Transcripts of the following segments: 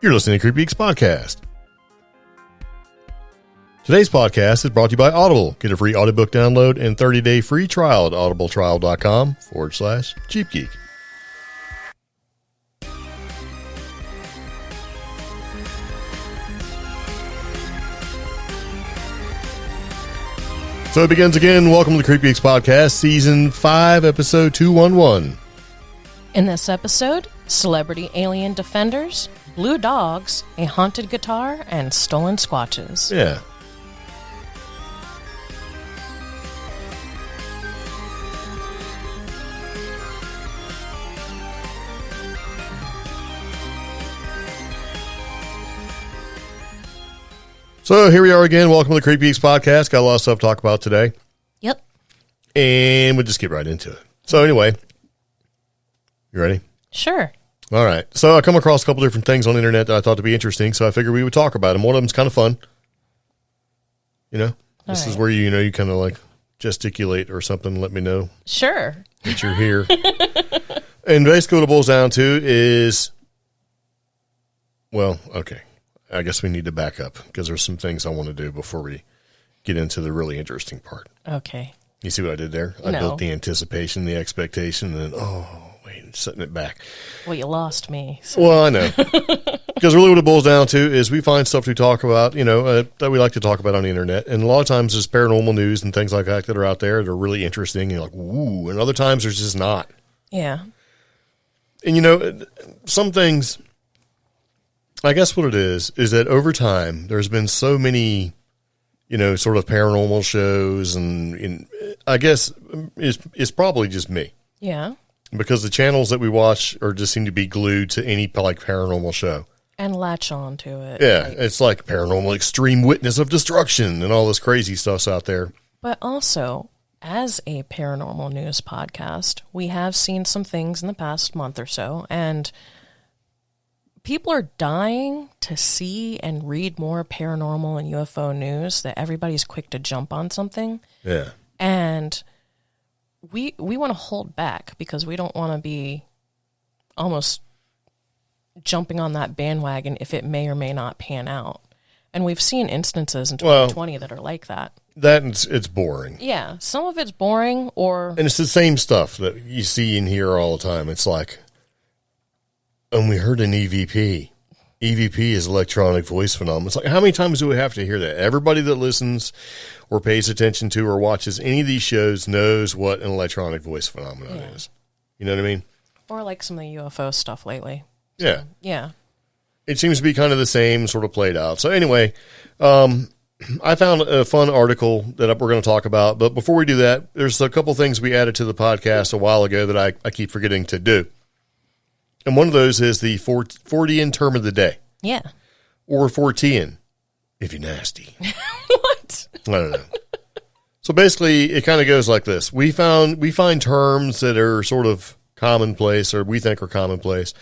You're listening to CreepGeeks Podcast. Today's podcast is brought to you by Audible. Get a free audiobook download and 30-day free trial at audibletrial.com/CheapGeek. So it begins again. Welcome to the CreepGeeks Podcast, Season 5, Episode 211. In this episode, celebrity alien defenders, blue dogs, a haunted guitar, and stolen Squatches. Yeah. So here we are again. Welcome to the CreepGeeks Podcast. Got a lot of stuff to talk about today. Yep. And we'll just get right into it. So anyway, you ready? Sure. All right. So I come across a couple different things on the internet that I thought to be interesting, so I figured we would talk about them. One of them's kind of fun. You know, this is where you kind of like gesticulate or something. Let me know. Sure. That you're here. And basically what it boils down to is, well, okay. I guess we need to back up because there's some things I want to do before we get into the really interesting part. Okay. You see what I did there? I built the anticipation, the expectation, and then, setting it back. Well, you lost me. So. Well, I know. Because really what it boils down to is we find stuff to talk about, that we like to talk about on the internet. And a lot of times there's paranormal news and things like that that are out there that are really interesting. And you're like, ooh. And other times there's just not. Yeah. And, some things, I guess what it is that over time there's been so many, sort of paranormal shows. And I guess it's probably just me. Yeah. Because the channels that we watch just seem to be glued to any like paranormal show. And latch on to it. Yeah, it's like Paranormal Extreme Witness of Destruction and all this crazy stuff's out there. But also, as a paranormal news podcast, we have seen some things in the past month or so, and people are dying to see and read more paranormal and UFO news, that everybody's quick to jump on something. Yeah. And we want to hold back because we don't want to be almost jumping on that bandwagon if it may or may not pan out. And we've seen instances in 2020 that are like that. It's boring. Yeah, some of it's boring and it's the same stuff that you see and hear all the time. It's like, and we heard an EVP. EVP is electronic voice phenomenon. It's like, how many times do we have to hear that? Everybody that listens or pays attention to or watches any of these shows knows what an electronic voice phenomenon is. You know what I mean? Or like some of the UFO stuff lately. So, yeah. Yeah. It seems to be kind of the same sort of played out. So anyway, I found a fun article that we're going to talk about. But before we do that, there's a couple things we added to the podcast a while ago that I keep forgetting to do. And one of those is the Fortean term of the day. Yeah. Or Fortean, if you're nasty. What? I don't know. So basically, it kind of goes like this. We find terms that are sort of commonplace or we think are commonplace.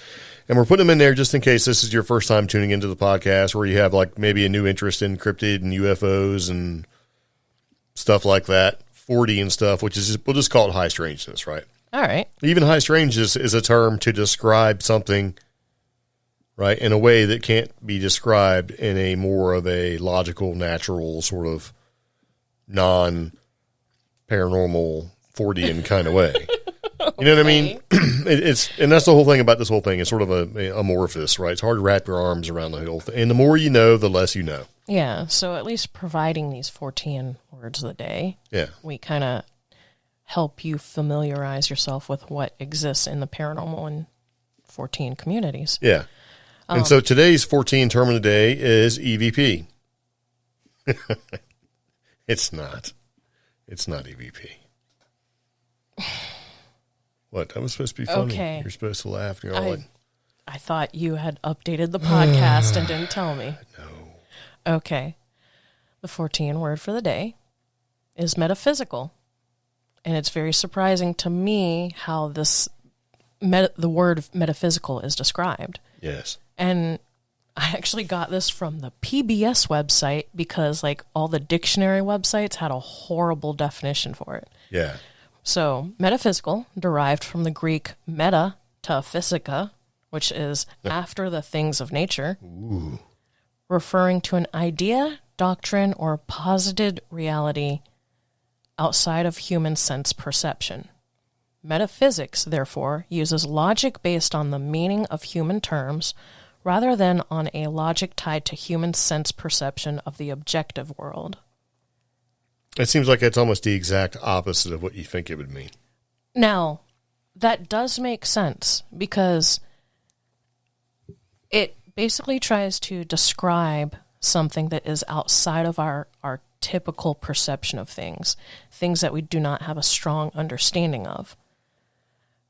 And we're putting them in there just in case this is your first time tuning into the podcast or you have like maybe a new interest in cryptid and UFOs and stuff like that. Fortean stuff, which is, we'll just call it high strangeness, right? All right. Even high strangeness is a term to describe something, right, in a way that can't be described in a more of a logical, natural, sort of non-paranormal, Fortean kind of way. You know what I mean? And that's the whole thing about this whole thing. It's sort of a amorphous, right? It's hard to wrap your arms around the whole thing. And the more you know, the less you know. Yeah. So at least providing these 14 words of the day, we kind of help you familiarize yourself with what exists in the paranormal and 14 communities. Yeah. And so today's 14 term of the day is EVP. It's not. It's not EVP. What? That was supposed to be funny. Okay. You're supposed to laugh. And you're all like, I thought you had updated the podcast and didn't tell me. No. Okay. The 14 word for the day is metaphysical. And it's very surprising to me how the word metaphysical is described. Yes. And I actually got this from the PBS website because like all the dictionary websites had a horrible definition for it. Yeah. So metaphysical, derived from the Greek meta to physica, which is after the things of nature, Ooh. referring to an idea, doctrine, or posited reality outside of human sense perception. Metaphysics, therefore, uses logic based on the meaning of human terms rather than on a logic tied to human sense perception of the objective world. It seems like it's almost the exact opposite of what you think it would mean. Now, that does make sense because it basically tries to describe something that is outside of our typical perception of things that we do not have a strong understanding of,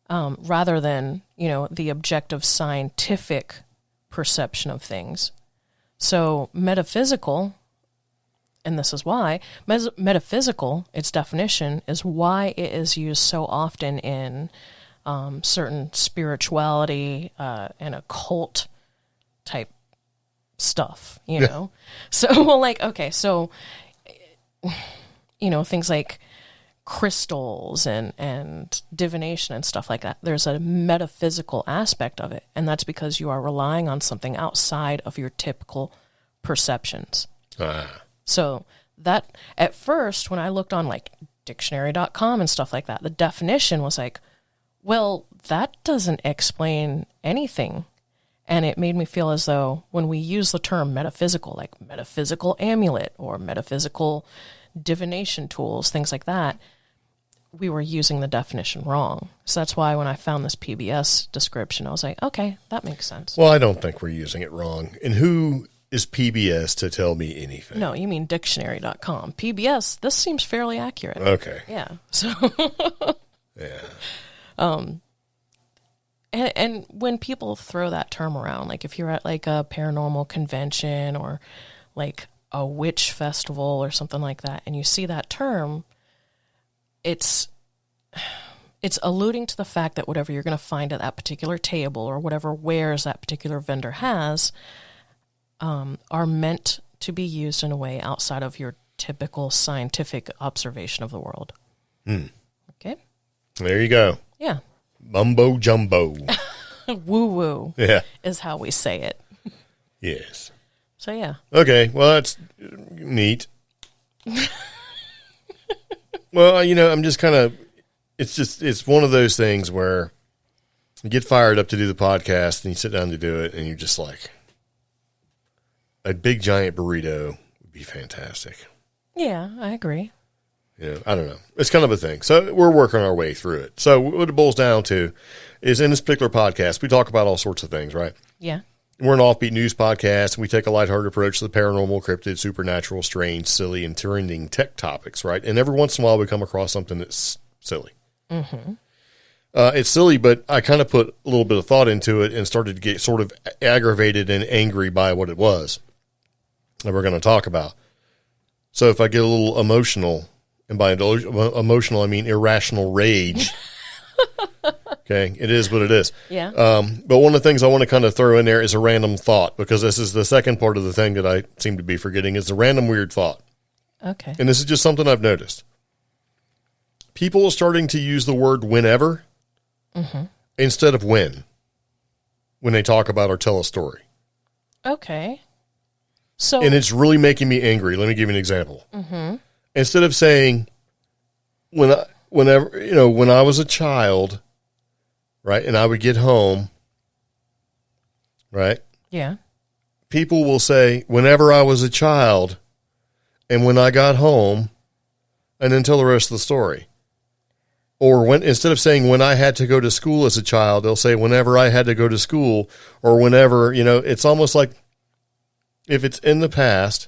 rather than, the objective scientific perception of things. So metaphysical, and this is why, metaphysical, its definition, is why it is used so often in certain spirituality and occult type stuff, know? So, things like crystals and divination and stuff like that. There's a metaphysical aspect of it, and that's because you are relying on something outside of your typical perceptions. So that, at first, when I looked on dictionary.com and stuff like that, the definition was well, that doesn't explain anything. And it made me feel as though when we use the term metaphysical, like metaphysical amulet or metaphysical divination tools, things like that, we were using the definition wrong. So that's why when I found this PBS description, I was like, okay, that makes sense. Well, I don't think we're using it wrong. And who is PBS to tell me anything? No, you mean dictionary.com. PBS, this seems fairly accurate. Okay. Yeah. So yeah. And when people throw that term around, if you're at a paranormal convention or a witch festival or something like that, and you see that term, it's alluding to the fact that whatever you're going to find at that particular table or whatever wares that particular vendor has are meant to be used in a way outside of your typical scientific observation of the world. Okay? There you go. Yeah. Mumbo jumbo. Woo-woo. Yeah. Is how we say it. Yes. So, yeah. Okay. Well, that's neat. Well, I'm just kind of, it's one of those things where you get fired up to do the podcast and you sit down to do it and you're just like, a big giant burrito would be fantastic. Yeah, I agree. I don't know. It's kind of a thing. So we're working our way through it. So what it boils down to is in this particular podcast, we talk about all sorts of things, right? Yeah. We're an offbeat news podcast, and we take a lighthearted approach to the paranormal, cryptid, supernatural, strange, silly, and trending tech topics, right? And every once in a while we come across something that's silly. Mm-hmm. It's silly, but I kind of put a little bit of thought into it and started to get sort of aggravated and angry by what it was that we're going to talk about. So if I get a little emotional, and by emotional I mean irrational rage, okay, it is what it is. Yeah. But one of the things I want to kind of throw in there is a random thought, because this is the second part of the thing that I seem to be forgetting, is the random weird thought. Okay. And this is just something I've noticed. People are starting to use the word whenever instead of when they talk about or tell a story. Okay. So, and it's really making me angry. Let me give you an example. Mm-hmm. Instead of saying when I was a child, right, and I would get home, right? Yeah. People will say whenever I was a child and when I got home, and then tell the rest of the story. Or instead of saying when I had to go to school as a child, they'll say whenever I had to go to school, or whenever, it's almost like if it's in the past,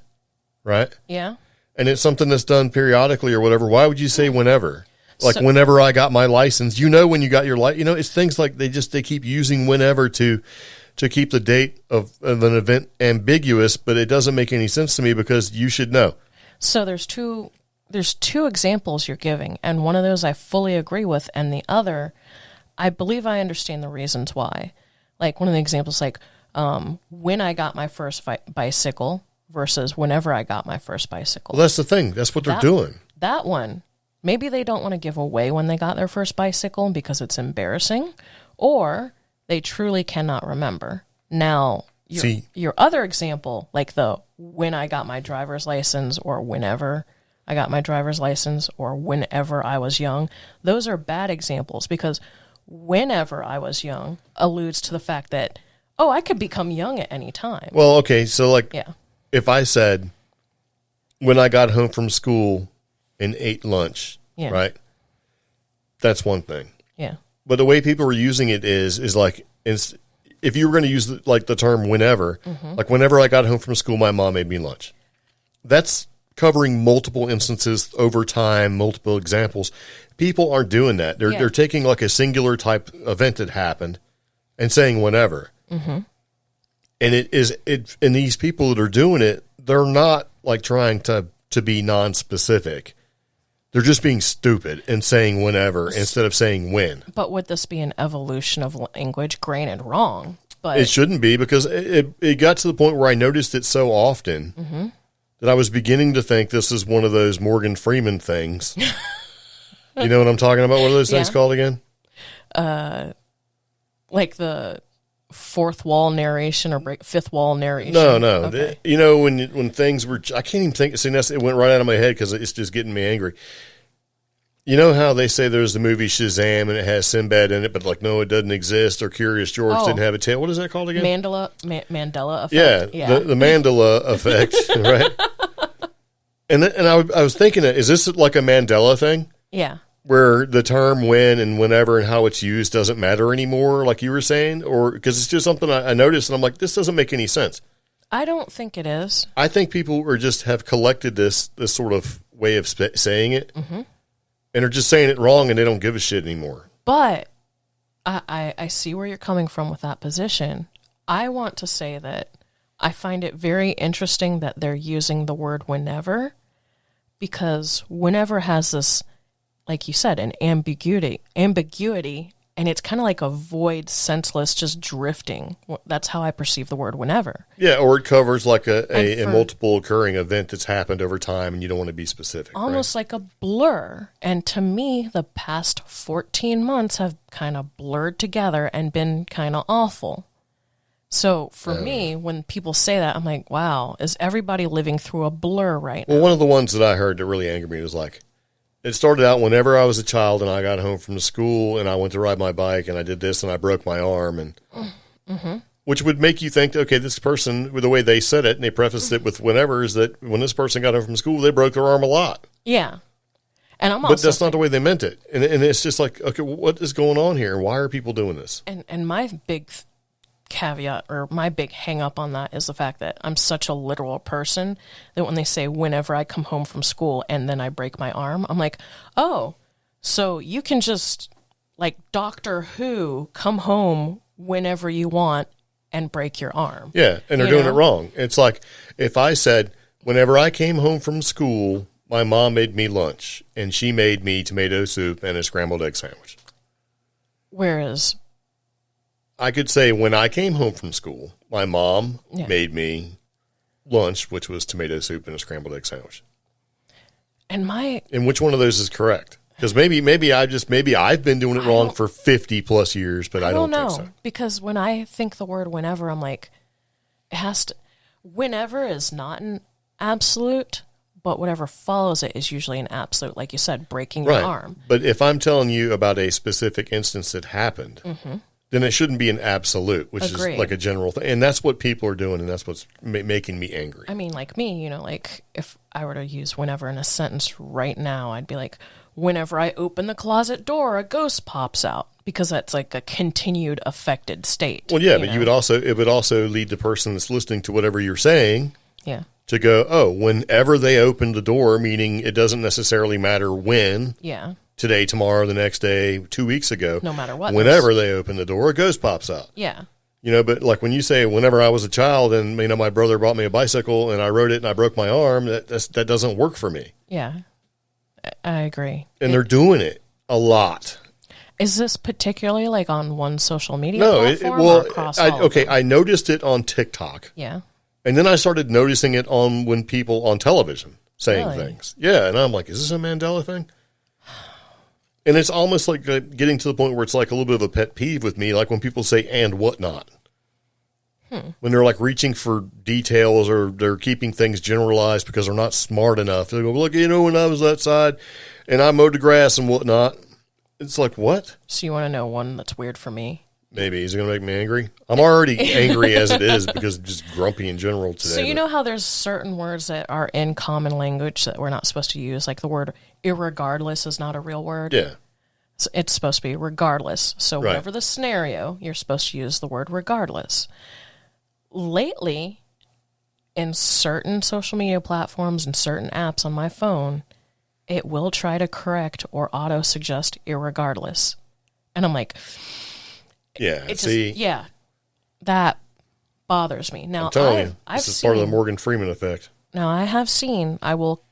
right? Yeah. And it's something that's done periodically or whatever, why would you say whenever? Like whenever I got my license, when you got your license, it's things like they keep using whenever to keep the date of an event ambiguous, but it doesn't make any sense to me because you should know. So there's two examples you're giving, and one of those I fully agree with, and the other, I believe I understand the reasons why. Like one of the examples, when I got my first bicycle versus whenever I got my first bicycle. Well, that's the thing. That's what they're doing. That one, maybe they don't want to give away when they got their first bicycle because it's embarrassing, or they truly cannot remember. Now, your other example, like the when I got my driver's license or whenever I got my driver's license or whenever I was young, those are bad examples because whenever I was young alludes to the fact that, oh, I could become young at any time. Well, okay, so if I said when I got home from school and ate lunch, right? That's one thing. Yeah. But the way people are using it is like, if you were going to use the term whenever, like whenever I got home from school, my mom made me lunch. That's covering multiple instances over time, multiple examples. People aren't doing that. They're taking like a singular type event that happened and saying whenever. And and these people that are doing it, they're not like trying to be non-specific. They're just being stupid and saying whenever instead of saying when. But would this be an evolution of language? Granted, wrong. But it shouldn't be, because it got to the point where I noticed it so often that I was beginning to think this is one of those Morgan Freeman things. You know what I'm talking about? What are those things called again? Like the fourth wall narration or fifth wall narration? No. Okay. You know, when things were, I can't even think, it went right out of my head because it's just getting me angry. You know how they say there's the movie Shazam and it has Sinbad in it, but like, no, it doesn't exist, or Curious George didn't have a tail. What is that called again? Mandela effect. Yeah. The Mandela effect, right? And I was thinking, is this like a Mandela thing? Yeah. Where the term when and whenever and how it's used doesn't matter anymore, like you were saying? Or because it's just something I noticed, and I'm like, this doesn't make any sense. I don't think it is. I think people have collected this sort of way of saying it, and are just saying it wrong, and they don't give a shit anymore. But I see where you're coming from with that position. I want to say that I find it very interesting that they're using the word whenever, because whenever has this, like you said, an ambiguity, and it's kind of like a void, senseless, just drifting. That's how I perceive the word whenever. Yeah, or it covers like a multiple occurring event that's happened over time, and you don't want to be specific. Almost like a blur. And to me, the past 14 months have kind of blurred together and been kind of awful. So for me, when people say that, I'm like, wow, is everybody living through a blur right now? Well, one of the ones that I heard that really angered me was like, it started out whenever I was a child and I got home from school and I went to ride my bike and I did this and I broke my arm, and which would make you think, okay, this person, with the way they said it, and they prefaced it with whenever, is that when this person got home from school, they broke their arm a lot. Yeah. And but that's not the way they meant it. And it's just like, okay, what is going on here? Why are people doing this? And my big caveat, or my big hang up on that, is the fact that I'm such a literal person that when they say whenever I come home from school and then I break my arm, I'm like, oh, so you can just, like Doctor Who, come home whenever you want and break your arm. Yeah, and they're doing it wrong. It's like if I said, whenever I came home from school, my mom made me lunch and she made me tomato soup and a scrambled egg sandwich. Whereas I could say, when I came home from school, my mom made me lunch, which was tomato soup and a scrambled egg sandwich. And which one of those is correct? Because maybe I've been doing it wrong for 50 plus years, but I don't think so. Because when I think the word whenever, I'm like, it has to. Whenever is not an absolute, but whatever follows it is usually an absolute. Like you said, breaking your arm. But if I'm telling you about a specific instance that happened, then it shouldn't be an absolute, which is like a general thing. And that's what people are doing, and that's what's making me angry. I mean, like me, like if I were to use whenever in a sentence right now, I'd be like, whenever I open the closet door, a ghost pops out, because that's like a continued affected state. Well, yeah, but it would also lead the person that's listening to whatever you're saying to go, oh, whenever they open the door, meaning it doesn't necessarily matter when. Yeah. Today, tomorrow, the next day, 2 weeks ago. No matter what. Whenever they open the door, a ghost pops out. Yeah. But like when you say, whenever I was a child and, my brother brought me a bicycle and I rode it and I broke my arm, that doesn't work for me. Yeah. I agree. And they're doing it a lot. Is this particularly like on one social media platform or across all of them? I noticed it on TikTok. Yeah. And then I started noticing it when people on television saying things. Yeah. And I'm like, is this a Mandela thing? And it's almost like getting to the point where it's like a little bit of a pet peeve with me, like when people say "and whatnot." When they're like reaching for details or they're keeping things generalized because they're not smart enough. They go, look, when I was outside and I mowed the grass and whatnot. It's like, what? So you want to know one that's weird for me? Maybe. Is it going to make me angry? I'm already angry as it is because I'm just grumpy in general today. So you know how there's certain words that are in common language that we're not supposed to use? Like the word irregardless is not a real word. Yeah. It's supposed to be regardless. So Right. whatever the scenario, you're supposed to use the word regardless. Lately, in certain social media platforms and certain apps on my phone, it will try to correct or auto-suggest irregardless. And I'm like... Yeah, that bothers me. Now, I'm telling you, this is part of the Morgan Freeman effect. Now, I will,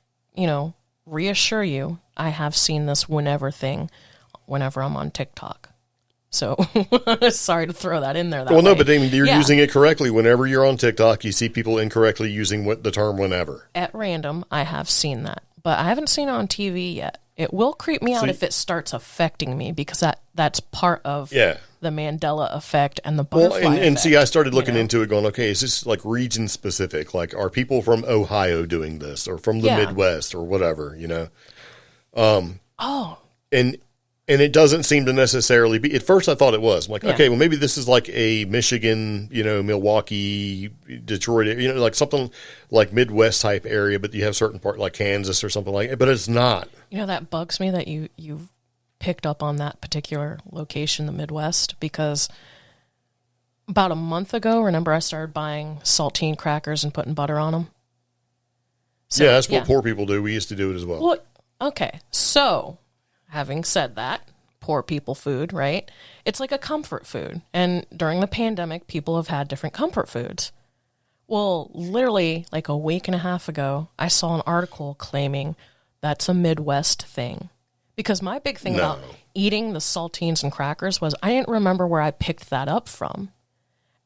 reassure you, I have seen this whenever I'm on TikTok. So, sorry to throw that in there. No, but I mean, you're using it correctly. Whenever you're on TikTok, you see people incorrectly using the term whenever. At random, I have seen that. But I haven't seen it on TV yet. It will creep me out if it starts affecting me because that's part of the Mandela effect and the butterfly effect. And see, I started looking into it going, okay, is this like region specific? Like, are people from Ohio doing this or from the Midwest or whatever, And it doesn't seem to necessarily be. At first, I thought it was. I'm like, okay, well, maybe this is like a Michigan, Milwaukee, Detroit, like something like Midwest type area, but you have certain part like Kansas or something like that. But it's not. That bugs me that you've picked up on that particular location, the Midwest, because about a month ago, remember I started buying saltine crackers and putting butter on them? So, that's what poor people do. We used to do it as well. Well, okay, so... Having said that, poor people food, right? It's like a comfort food. And during the pandemic, people have had different comfort foods. Well, literally like a week and a half ago, I saw an article claiming that's a Midwest thing. Because my big thing about eating the saltines and crackers was I didn't remember where I picked that up from.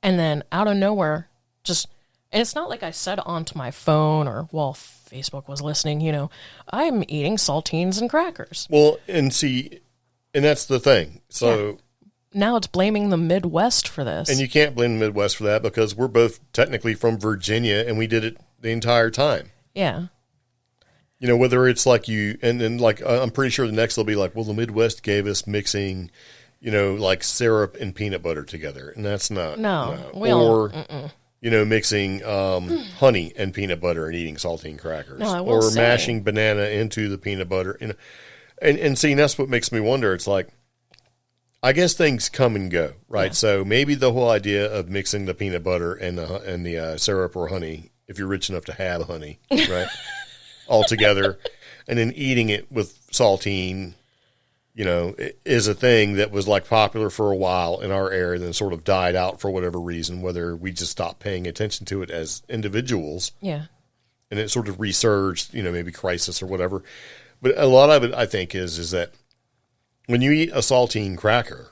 And then out of nowhere, and it's not like I said onto my phone or, Facebook was listening, I'm eating saltines and crackers. Well, and that's the thing. So now it's blaming the Midwest for this. And you can't blame the Midwest for that because we're both technically from Virginia and we did it the entire time. Yeah. Whether it's like and then like, I'm pretty sure the next will be like, well, the Midwest gave us mixing, like syrup and peanut butter together. And that's not. No. Mixing honey and peanut butter and eating saltine crackers. No, I will say. Mashing banana into the peanut butter. And see, that's what makes me wonder. It's like, I guess things come and go, right? Yeah. So maybe the whole idea of mixing the peanut butter and the syrup or honey, if you're rich enough to have honey, right, all together, and then eating it with saltine, is a thing that was like popular for a while in our area and then sort of died out for whatever reason, whether we just stopped paying attention to it as individuals. Yeah. And it sort of resurged, maybe crisis or whatever. But a lot of it, I think, is that when you eat a saltine cracker,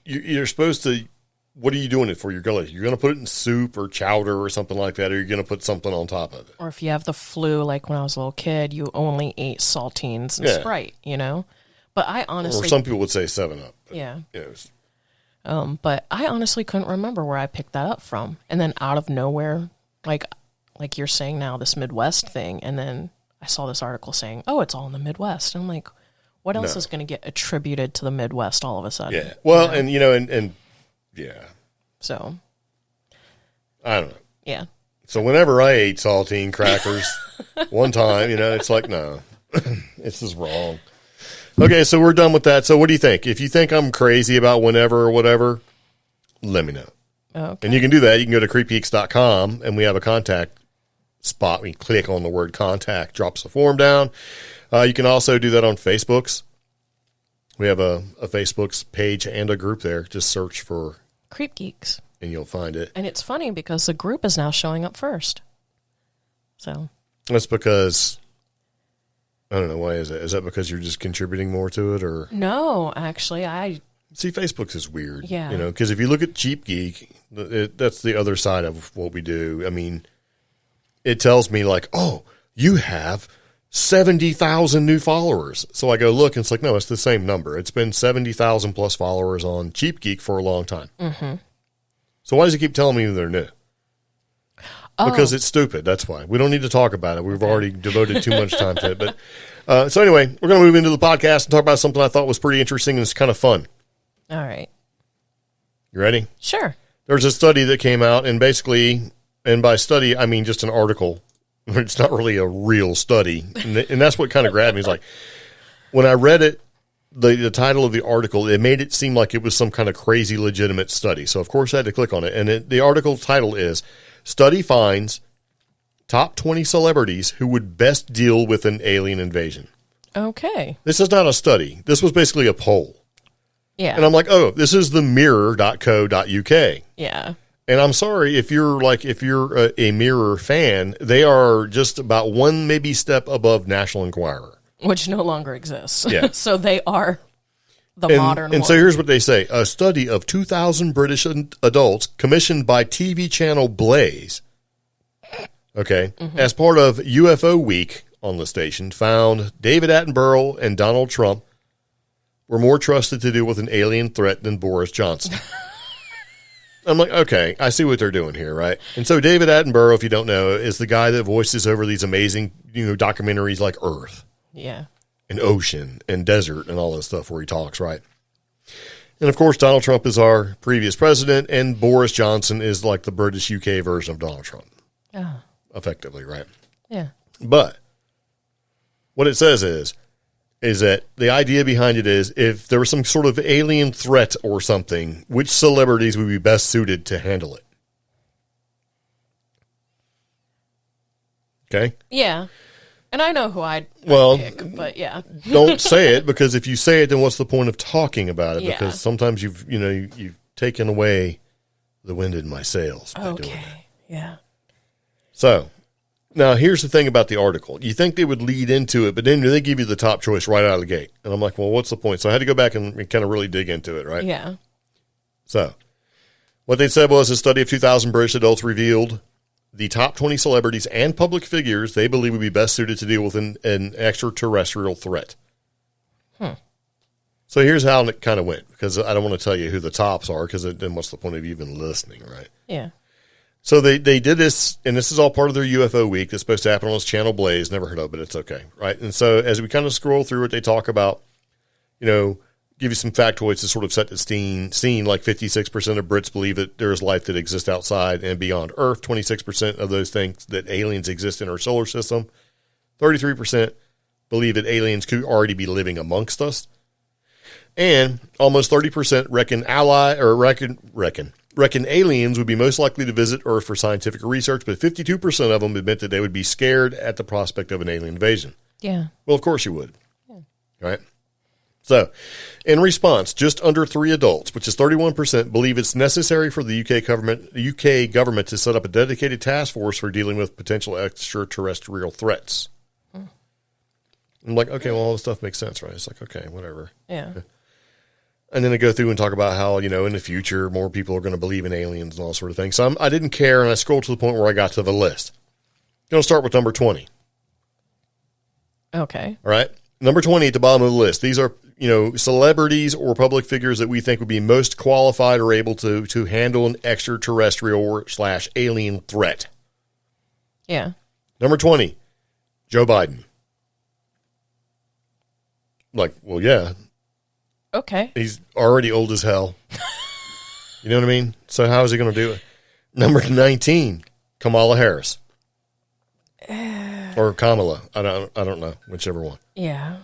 you're supposed to, what are you doing it for? You're going to put it in soup or chowder or something like that, or you're going to put something on top of it. Or if you have the flu, like when I was a little kid, you only ate saltines and Sprite, But I honestly... Or some people would say 7-Up. Yeah. But I honestly couldn't remember where I picked that up from. And then out of nowhere, like you're saying now, this Midwest thing, and then I saw this article saying, oh, it's all in the Midwest. And I'm like, what else is going to get attributed to the Midwest all of a sudden? Yeah. Well, and yeah. So. I don't know. Yeah. So whenever I ate saltine crackers one time, it's like, no, this is wrong. Okay, so we're done with that. So what do you think? If you think I'm crazy about whenever or whatever, let me know. Okay. And you can do that. You can go to CreepGeeks.com, and we have a contact spot. We click on the word contact, drops the form down. You can also do that on Facebook's. We have a Facebook's page and a group there. Just search for CreepGeeks. And you'll find it. And it's funny because the group is now showing up first. So. That's because, I don't know, why is that? Is that because you're just contributing more to it, or? No, actually, See, Facebook's is weird. Yeah. Because if you look at Cheap Geek, that's the other side of what we do. I mean, it tells me like, oh, you have 70,000 new followers. So I go look, and it's like, no, it's the same number. It's been 70,000 plus followers on Cheap Geek for a long time. Mm-hmm. So why does he keep telling me they're new? Because it's stupid. That's why. We don't need to talk about it. We've already devoted too much time to it. But so anyway, we're going to move into the podcast and talk about something I thought was pretty interesting and it's kind of fun. All right. You ready? Sure. There's a study that came out, and basically, and by study, I mean just an article. It's not really a real study. And that's what kind of grabbed me. It's like, when I read it, the title of the article, it made it seem like it was some kind of crazy legitimate study. So, of course, I had to click on it. And the article title is, Study Finds Top 20 Celebrities Who Would Best Deal with an Alien Invasion. Okay. This is not a study. This was basically a poll. Yeah. And I'm like, oh, this is the mirror.co.uk. Yeah. And I'm sorry if you're a Mirror fan, they are just about one maybe step above National Enquirer, which no longer exists. Yeah. So they are the modern one. And so here's what they say. A study of 2,000 British adults commissioned by TV channel Blaze, okay, as part of UFO Week on the station, found David Attenborough and Donald Trump were more trusted to deal with an alien threat than Boris Johnson. I'm like, okay, I see what they're doing here, right? And so David Attenborough, if you don't know, is the guy that voices over these amazing, documentaries like Earth. Yeah. And ocean and desert and all this stuff where he talks, right? And of course, Donald Trump is our previous president, and Boris Johnson is like the British UK version of Donald Trump. Oh. Effectively, right? Yeah. But what it says is that the idea behind it is, if there was some sort of alien threat or something, which celebrities would be best suited to handle it? Okay? Yeah. And I know who I'd pick, but yeah. Don't say it, because if you say it, then what's the point of talking about it? Yeah. Because sometimes you've taken away the wind in my sails by doing that. Okay. Yeah. So, now here's the thing about the article. You think they would lead into it, but then they give you the top choice right out of the gate. And I'm like, well, what's the point? So I had to go back and kind of really dig into it, right? Yeah. So, what they said was a study of 2,000 British adults revealed the top 20 celebrities and public figures they believe would be best suited to deal with an extraterrestrial threat. So here's how it kind of went, because I don't want to tell you who the tops are, because then what's the point of even listening, right? Yeah. So they did this, and this is all part of their UFO week that's supposed to happen on this channel Blaze. Never heard of it, but it's okay, right? And so as we kind of scroll through it, they talk about, give you some factoids to sort of set the scene. Like 56% of Brits believe that there is life that exists outside and beyond Earth. 26% of those think that aliens exist in our solar system. 33% believe that aliens could already be living amongst us. And almost 30% reckon aliens would be most likely to visit Earth for scientific research, but 52% of them admit that they would be scared at the prospect of an alien invasion. Yeah. Well, of course you would. Yeah. Right? So, in response, just under 3 adults, which is 31%, believe it's necessary for the UK government to set up a dedicated task force for dealing with potential extraterrestrial threats. I'm like, okay, well, all this stuff makes sense, right? It's like, okay, whatever. Yeah. And then they go through and talk about how, in the future, more people are going to believe in aliens and all sort of things. So I didn't care, and I scrolled to the point where I got to the list. I'm going to start with number 20. Okay. All right. Number 20 at the bottom of the list. These are, celebrities or public figures that we think would be most qualified or able to handle an extraterrestrial/alien threat. Yeah. Number 20, Joe Biden. Like, well, yeah. Okay. He's already old as hell. You know what I mean? So how is he going to do it? Number 19, Kamala Harris. Or Kamala. I don't know, whichever one. Yeah.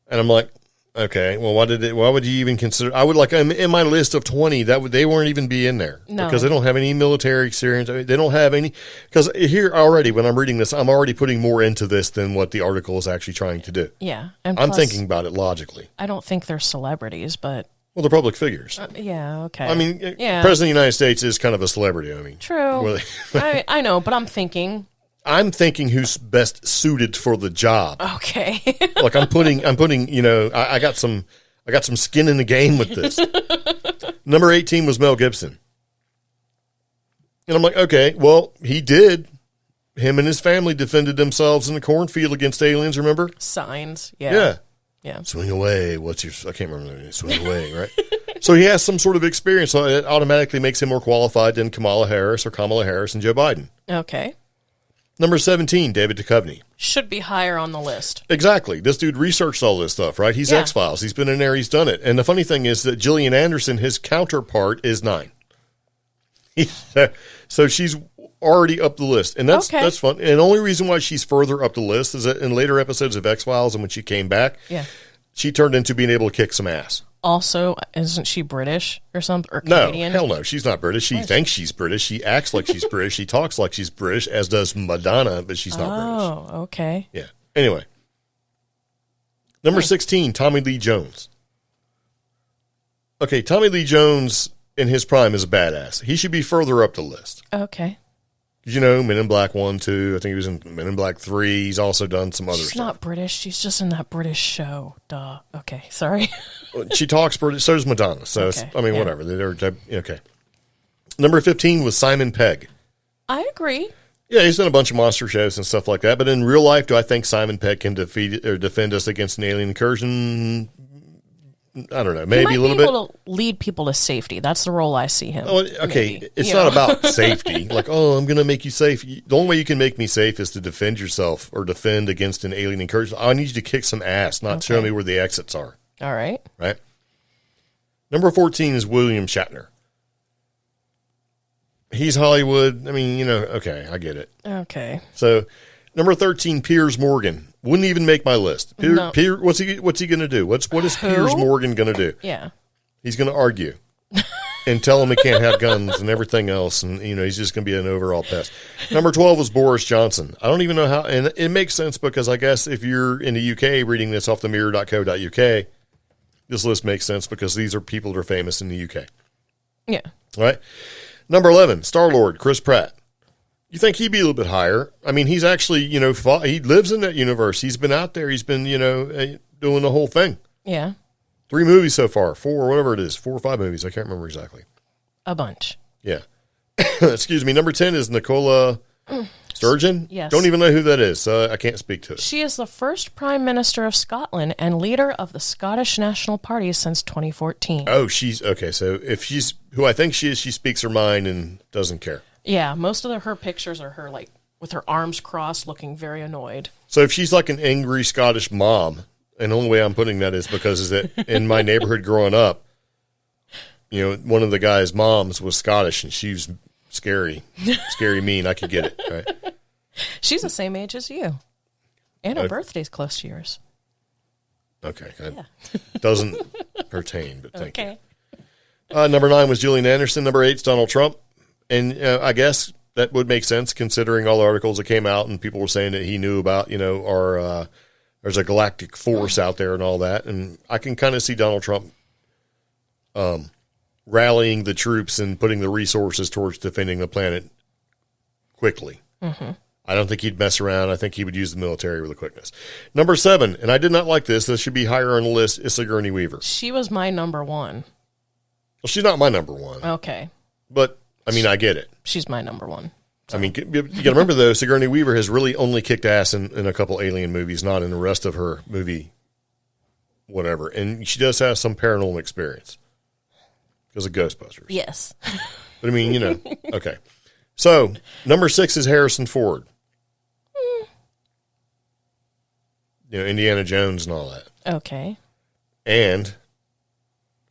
And I'm like, okay, well, why would you even consider? I would in my list of 20, they weren't even be in there. No. Because they don't have any military experience. They don't have any, because here already, when I'm reading this, I'm already putting more into this than what the article is actually trying to do. Yeah. And I'm thinking about it logically. I don't think they're celebrities, but. Well, they're public figures. Yeah, okay. I mean, President of the United States is kind of a celebrity. I mean, true. I know, but I'm thinking who's best suited for the job. Okay. Like I'm putting, I got some skin in the game with this. Number 18 was Mel Gibson. And I'm like, okay, well, he did him and his family defended themselves in the cornfield against aliens, remember? Signs. Yeah. Yeah. Swing away. I can't remember the name. Swing away, right? So he has some sort of experience, so it automatically makes him more qualified than Kamala Harris and Joe Biden. Okay. Number 17, David Duchovny. Should be higher on the list. Exactly. This dude researched all this stuff, right? He's X-Files. He's been in there. He's done it. And the funny thing is that Gillian Anderson, his counterpart, is 9. So she's already up the list. And that's fun. And the only reason why she's further up the list is that in later episodes of X-Files and when she came back, she turned into being able to kick some ass. Also, isn't she British or something? Or Canadian? No, hell no. She's not British. She thinks she's British. She acts like she's British. She talks like she's British, as does Madonna, but she's not British. Oh, okay. Yeah. Anyway. Number 16, Tommy Lee Jones. Okay, Tommy Lee Jones in his prime is a badass. He should be further up the list. Okay. You know, Men in Black 1, 2. I think he was in Men in Black 3. He's also done some other stuff. She's not British. She's just in that British show. Duh. Okay, sorry. She talks British. So does Madonna. So, whatever. They're okay. Number 15 was Simon Pegg. I agree. Yeah, he's done a bunch of monster shows and stuff like that. But in real life, do I think Simon Pegg can defend us against an alien incursion? I don't know. Maybe a little bit. He might be able to lead people to safety. That's the role I see him. Oh, okay. Maybe. It's not about safety. Like, I'm going to make you safe. The only way you can make me safe is to defend yourself or defend against an alien incursion. I need you to kick some ass, not show me where the exits are. All right. Right? Number 14 is William Shatner. He's Hollywood. I mean, okay, I get it. Okay. So, number 13, Piers Morgan. Wouldn't even make my list. What's he going to do? What is Piers Morgan going to do? Yeah. He's going to argue and tell him he can't have guns and everything else. And, he's just going to be an overall pest. Number 12 was Boris Johnson. I don't even know how. And it makes sense because I guess if you're in the UK reading this off the mirror.co.uk, this list makes sense because these are people that are famous in the UK. Yeah. All right. Number 11, Star-Lord, Chris Pratt. You think he'd be a little bit higher? I mean, he's actually, he lives in that universe. He's been out there. He's been, doing the whole thing. Yeah. 3 movies so far, 4, whatever it is, 4 or 5 movies. I can't remember exactly. A bunch. Yeah. Excuse me. Number 10 is Nicola Sturgeon. Yes. Don't even know who that is, so I can't speak to it. She is the first Prime Minister of Scotland and leader of the Scottish National Party since 2014. Oh, okay. So if she's who I think she is, she speaks her mind and doesn't care. Yeah, most of her pictures are her, with her arms crossed, looking very annoyed. So if she's like an angry Scottish mom, and the only way I'm putting that is because is that in my neighborhood growing up, one of the guy's moms was Scottish, and she was scary mean. I could get it, right? She's the same age as you. And her birthday's close to yours. Okay. Doesn't pertain, but thank you. Number 9 was Gillian Anderson. Number 8 is Donald Trump. And I guess that would make sense considering all the articles that came out and people were saying that he knew about, there's a galactic force out there and all that. And I can kind of see Donald Trump rallying the troops and putting the resources towards defending the planet quickly. Mm-hmm. I don't think he'd mess around. I think he would use the military with a quickness. Number 7, and I did not like this. This should be higher on the list, is Sigourney Weaver. She was my number 1. Well, she's not my number 1. Okay. But I mean, I get it. She's my number 1. So. I mean, you got to remember, though, Sigourney Weaver has really only kicked ass in a couple Alien movies, not in the rest of her movie, whatever. And she does have some paranormal experience because of Ghostbusters. Yes. But I mean, okay. So, number 6 is Harrison Ford. Indiana Jones and all that. Okay. And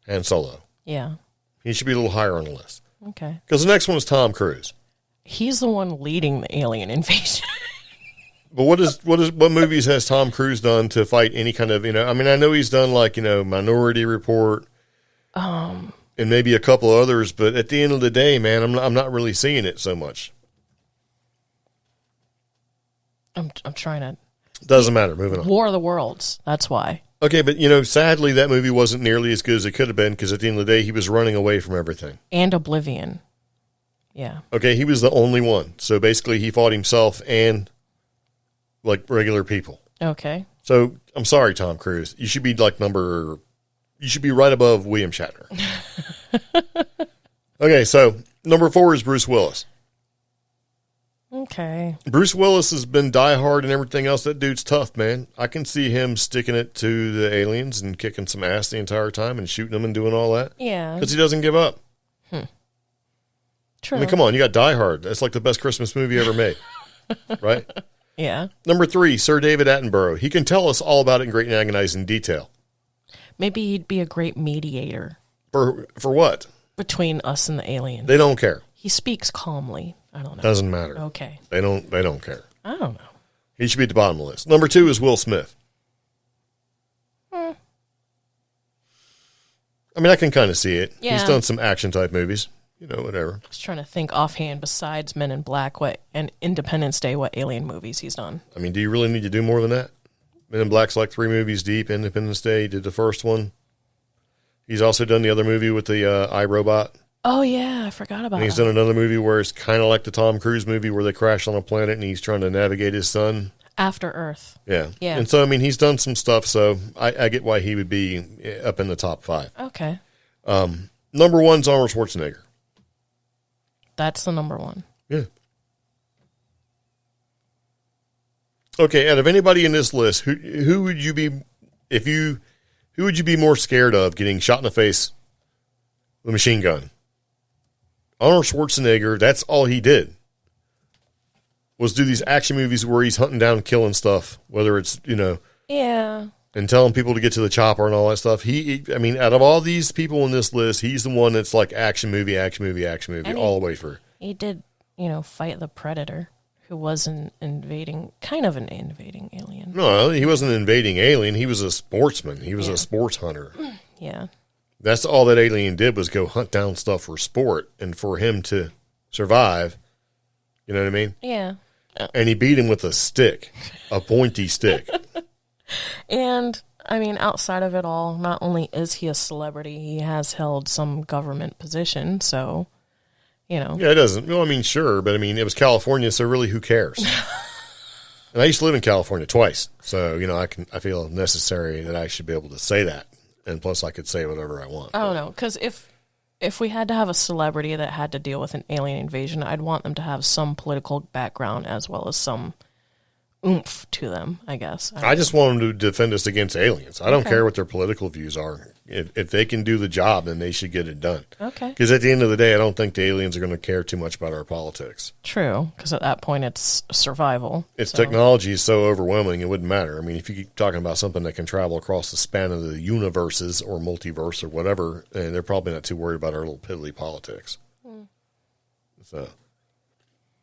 Han Solo. Yeah. He should be a little higher on the list. Okay. Because the next one is Tom Cruise. He's the one leading the alien invasion. But what movies has Tom Cruise done to fight any kind of, I mean, I know he's done Minority Report, and maybe a couple others, but at the end of the day, man, I'm not really seeing it so much. I'm trying to. Doesn't matter. Moving on. War of the Worlds. That's why. Okay, but sadly, that movie wasn't nearly as good as it could have been because at the end of the day, he was running away from everything. And Oblivion. Yeah. Okay, he was the only one. So basically, he fought himself and regular people. Okay. So I'm sorry, Tom Cruise. You should be you should be right above William Shatner. Okay, so number 4 is Bruce Willis. Okay. Bruce Willis has been Die Hard and everything else. That dude's tough, man. I can see him sticking it to the aliens and kicking some ass the entire time and shooting them and doing all that. Yeah. Because he doesn't give up. True. I mean, come on. You got Die Hard. That's like the best Christmas movie ever made. Right? Yeah. Number 3, Sir David Attenborough. He can tell us all about it in great and agonizing detail. Maybe he'd be a great mediator. For what? Between us and the alien. They don't care. He speaks calmly. I don't know. Doesn't matter. Okay. They don't care. I don't know. He should be at the bottom of the list. Number 2 is Will Smith. I mean, I can kind of see it. Yeah. He's done some action type movies. You know, whatever. I was trying to think offhand, besides Men in Black and Independence Day, what alien movies he's done. I mean, do you really need to do more than that? Men in Black's like 3 movies deep. Independence Day did the first one. He's also done the other movie with the iRobot. Oh, yeah. I forgot about And he's that. done another movie where it's kind of like the Tom Cruise movie where they crash on a planet and he's trying to navigate his son. After Earth. Yeah. Yeah. And so, I mean, he's done some stuff, so I get why he would be up in the top 5. Okay. Number 1's Arnold Schwarzenegger. That's the number 1. Yeah. Okay, out of anybody in this list, who would you be who would you be more scared of getting shot in the face with a machine gun? Arnold Schwarzenegger, that's all he did. Was do these action movies where he's hunting down, killing stuff, whether it's, Yeah. and telling people to get to the chopper and all that stuff. I mean, out of all these people in this list, he's the one that's like action movie, all the way through. He did, fight the Predator, who was an invading alien. No, he wasn't an invading alien. He was a sportsman. He was a sports hunter. Yeah. That's all that alien did was go hunt down stuff for sport and for him to survive. You know what I mean? Yeah. And he beat him with a stick, a pointy stick. And, I mean, outside of it all, not only is he a celebrity, he has held some government position, so, Yeah, it doesn't. Well, I mean, sure, but I mean, it was California, so really, who cares? And I used to live in California twice, so, I feel necessary that I should be able to say that. And plus, I could say whatever I want. I don't know, because if we had to have a celebrity that had to deal with an alien invasion, I'd want them to have some political background as well as some oomph to them, I guess. I just want them to defend us against aliens. I don't care what their political views are. If they can do the job, then they should get it done. Okay. Because at the end of the day, I don't think the aliens are going to care too much about our politics. True, because at that point it's survival. Technology is so overwhelming, it wouldn't matter. I mean, if you keep talking about something that can travel across the span of the universes or multiverse or whatever, they're probably not too worried about our little piddly politics. So,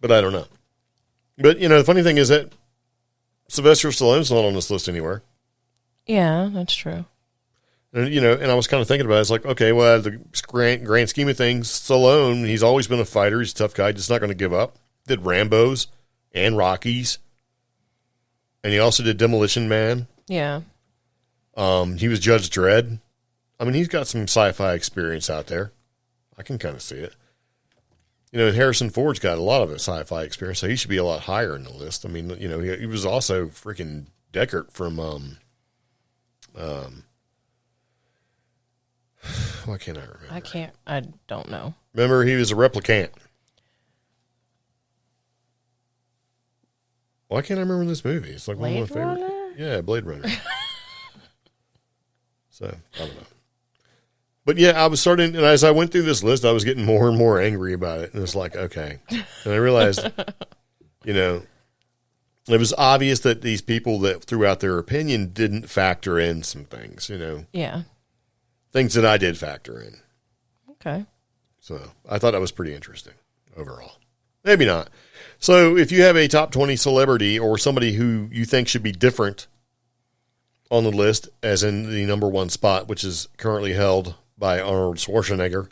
but I don't know. But, the funny thing is that Sylvester Stallone's not on this list anywhere. Yeah, that's true. And, and I was kind of thinking about it. It's like, okay, well, the grand scheme of things, Stallone, he's always been a fighter. He's a tough guy. Just not going to give up. Did Rambos and Rockies. And he also did Demolition Man. Yeah. He was Judge Dredd. I mean, he's got some sci-fi experience out there. I can kind of see it. And Harrison Ford's got a lot of sci-fi experience, so he should be a lot higher in the list. I mean, he was also freaking Deckard from, why can't I remember? I don't know. Remember, he was a replicant. Why can't I remember this movie? It's like one of my favorite. Runner? Yeah, Blade Runner. So, I don't know. But yeah, I was starting, and as I went through this list, I was getting more and more angry about it. And it's like, okay. And I realized, it was obvious that these people that threw out their opinion didn't factor in some things, Yeah. Things that I did factor in. Okay. So I thought that was pretty interesting overall. Maybe not. So if you have a top 20 celebrity or somebody who you think should be different on the list, as in the number 1 spot, which is currently held by Arnold Schwarzenegger,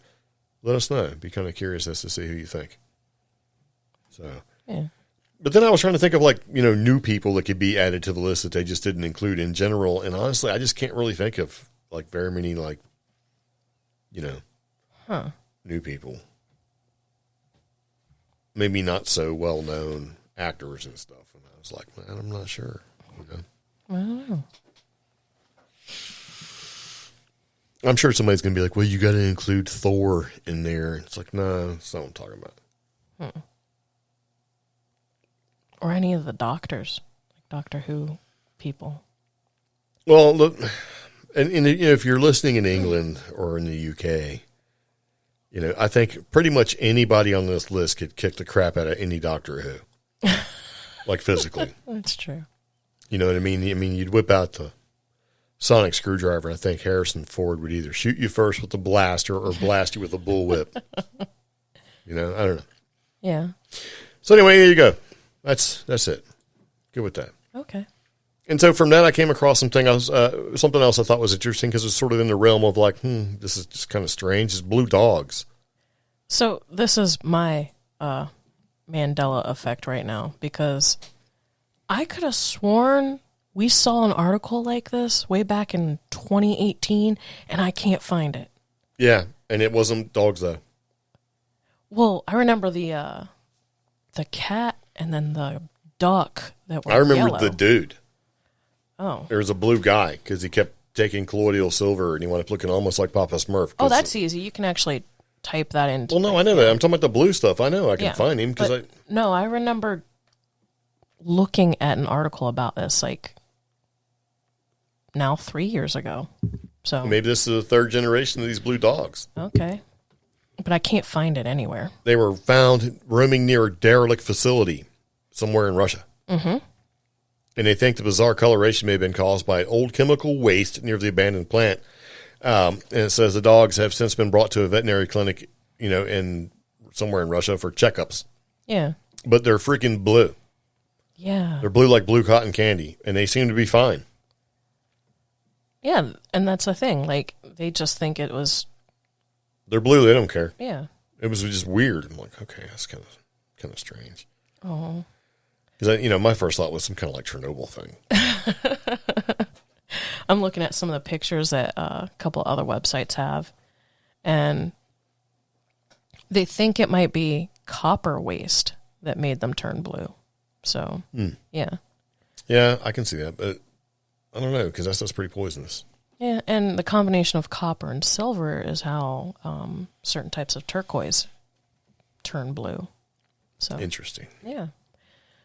let us know. Be kind of curious as to see who you think. So, yeah. But then I was trying to think of new people that could be added to the list that they just didn't include in general. And honestly, I just can't really think of very many new people. Maybe not so well known actors and stuff. And I was like, man, I'm not sure. I don't know. I'm sure somebody's going to be like, well, you got to include Thor in there. It's like, no, that's not what I'm talking about. Or any of the doctors, like Doctor Who people. Well, look, and if you're listening in England or in the UK, I think pretty much anybody on this list could kick the crap out of any Doctor Who, like physically. That's true. You know what I mean? You'd whip out the sonic screwdriver. I think Harrison Ford would either shoot you first with the blaster or blast you with a bullwhip. I don't know. Yeah. So anyway, here you go. That's it. Good with that. Okay. And so from that, I came across something else I thought was interesting because it's sort of in the realm of like, this is just kind of strange. It's blue dogs. So this is my Mandela effect right now because I could have sworn we saw an article like this way back in 2018, and I can't find it. Yeah, and it wasn't dogs though. Well, I remember the cat and then the duck that were I remember yellow. the dude. Oh. There was a blue guy because he kept taking colloidal silver and he wanted looking almost like Papa Smurf. Oh, that's easy. You can actually type that into. Well, no, I know that. I'm talking about the blue stuff. I know I can find him because No, I remember looking at an article about this like now 3 years ago. So maybe this is the third generation of these blue dogs. Okay. But I can't find it anywhere. They were found roaming near a derelict facility somewhere in Russia. Mm-hmm. And they think the bizarre coloration may have been caused by old chemical waste near the abandoned plant. And it says the dogs have since been brought to a veterinary clinic, in somewhere in Russia for checkups. Yeah. But they're freaking blue. Yeah. They're blue like blue cotton candy, and they seem to be fine. Yeah, and that's the thing. Like, they just think it was... They're blue. They don't care. Yeah. It was just weird. I'm like, okay, that's kind of strange. Oh. Because, my first thought was some kind of like Chernobyl thing. I'm looking at some of the pictures that a couple other websites have, and they think it might be copper waste that made them turn blue. So, yeah. Yeah, I can see that, but I don't know, because that stuff's pretty poisonous. Yeah, and the combination of copper and silver is how certain types of turquoise turn blue. So Interesting. Yeah.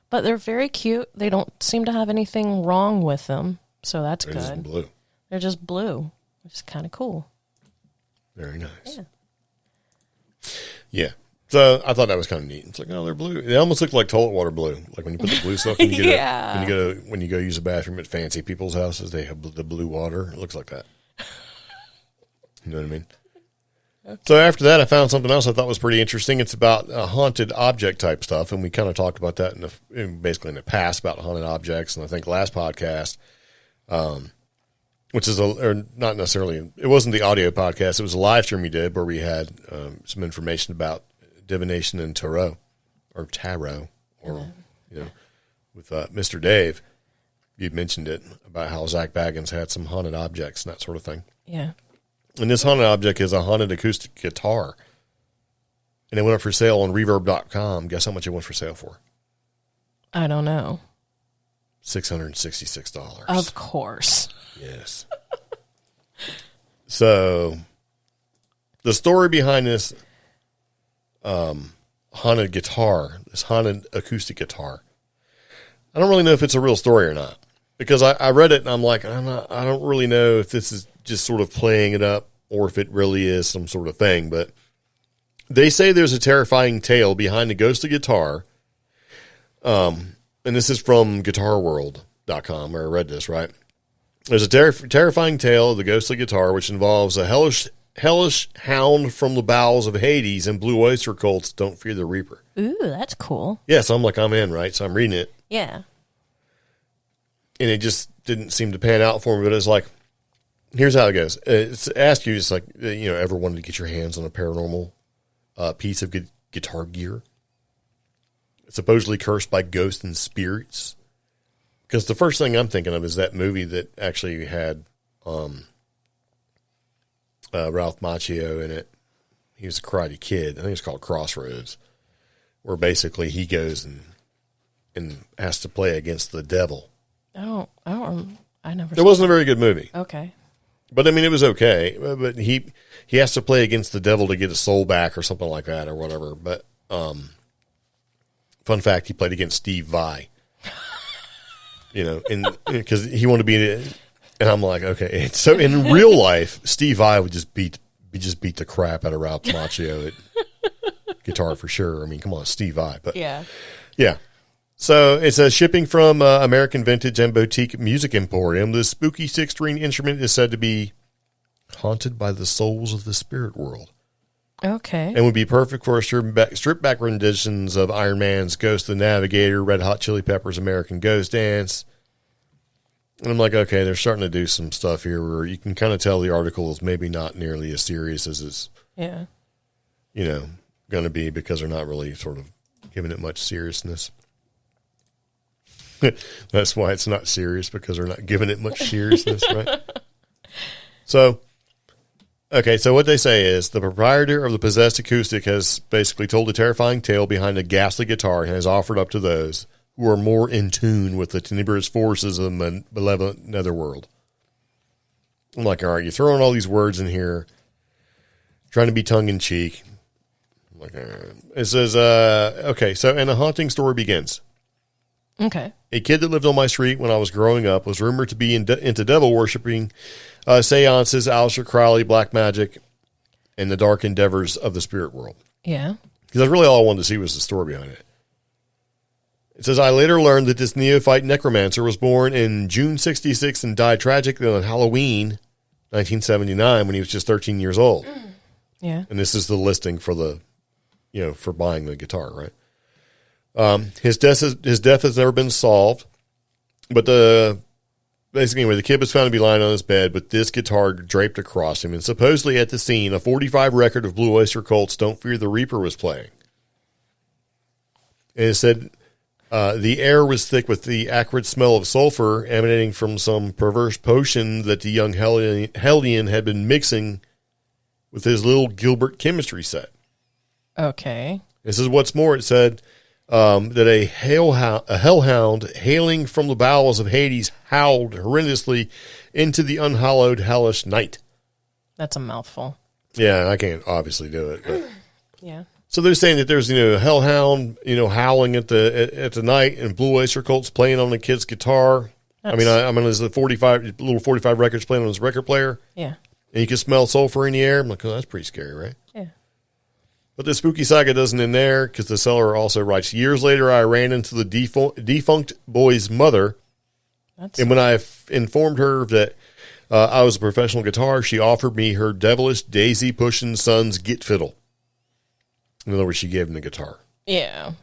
But they're very cute. They don't seem to have anything wrong with them, so that's They're good. just blue. They're just blue. It's kind of cool. Very nice. Yeah. Yeah. So I thought that was kind of neat. It's like, oh, they're blue. They almost look like toilet water blue. Like when you put the blue stuff when you get when you go use a bathroom at fancy people's houses, they have the blue water. It looks like that. You know what I mean? Okay. So after that, I found something else I thought was pretty interesting. It's about haunted object type stuff, and we kind of talked about that basically in the past about haunted objects. And I think last podcast, which is not necessarily, it wasn't the audio podcast. It was a live stream we did where we had some information about divination and tarot, with Mr. Dave. You'd mentioned it about how Zach Baggins had some haunted objects and that sort of thing. Yeah. And this haunted object is a haunted acoustic guitar. And it went up for sale on reverb.com. Guess how much it went for sale for? I don't know. $666. Of course. Yes. So, the story behind this haunted guitar, this haunted acoustic guitar, I don't really know if it's a real story or not. Because I read it and I'm like, I don't really know if this is just sort of playing it up or if it really is some sort of thing. But they say there's a terrifying tale behind the ghostly guitar. And this is from guitarworld.com where I read this, right? There's a terrifying tale of the ghostly guitar, which involves a hellish hound from the bowels of Hades and blue oyster cults don't fear the reaper. Ooh, that's cool. Yeah, so I'm in, right? So I'm reading it. Yeah. And it just didn't seem to pan out for me, but it's like, here's how it goes. It's asked you, it's like, ever wanted to get your hands on a paranormal piece of guitar gear? It's supposedly cursed by ghosts and spirits. Because the first thing I'm thinking of is that movie that actually had Ralph Macchio in it. He was a karate kid. I think it's called Crossroads, where basically he goes and has to play against the devil. I never. It wasn't a very good movie. Okay. But I mean, it was okay. But he has to play against the devil to get his soul back or something like that or whatever. But fun fun fact, he played against Steve Vai. You know, and because he wanted to be, and I'm like, okay. So in real life, Steve Vai would just beat the crap out of Ralph Macchio at guitar for sure. I mean, come on, Steve Vai. But yeah. So it's a shipping from American Vintage and Boutique Music Emporium. This spooky 6-string instrument is said to be haunted by the souls of the spirit world. Okay. And would be perfect for stripped back renditions of Iron Man's Ghost of the Navigator, Red Hot Chili Peppers' American Ghost Dance. And I'm like, okay, they're starting to do some stuff here where you can kind of tell the article is maybe not nearly as serious as it's, going to be, because they're not really sort of giving it much seriousness. That's why it's not serious, because they're not giving it much seriousness, right? So, okay, so what they say is the proprietor of the possessed acoustic has basically told a terrifying tale behind a ghastly guitar and has offered up to those who are more in tune with the tenebrous forces of the malevolent netherworld. I'm like, all right, you're throwing all these words in here, trying to be tongue-in-cheek. I'm like, all right. It says, okay, so, and the haunting story begins. Okay. A kid that lived on my street when I was growing up was rumored to be into devil worshipping, seances, Aleister Crowley, black magic, and the dark endeavors of the spirit world. Yeah. Because that's really all I wanted to see was the story behind it. It says, I later learned that this neophyte necromancer was born in June 1966 and died tragically on Halloween 1979 when he was just 13 years old. Yeah. And this is the listing for for buying the guitar, right? His death has never been solved, but basically anyway, the kid was found to be lying on his bed with this guitar draped across him, and supposedly at the scene, a 45 record of Blue Oyster Cult's Don't Fear the Reaper was playing. And it said the air was thick with the acrid smell of sulfur emanating from some perverse potion that the young Hellion had been mixing with his little Gilbert chemistry set. Okay. This is what's more, it said that a hellhound hailing from the bowels of Hades howled horrendously into the unhallowed hellish night. That's a mouthful. Yeah, I can't obviously do it. But. Yeah. So they're saying that there's a hellhound howling at the night, and Blue Oyster Cult's playing on the kid's guitar. There's the 45 records playing on his record player. Yeah. And you can smell sulfur in the air. I'm like, oh, that's pretty scary, right? Yeah. But the spooky saga doesn't end there, because the seller also writes, years later, I ran into the defunct boy's mother. And when I informed her that I was a professional guitar, she offered me her devilish daisy-pushing son's git fiddle. In other words, she gave him the guitar. Yeah.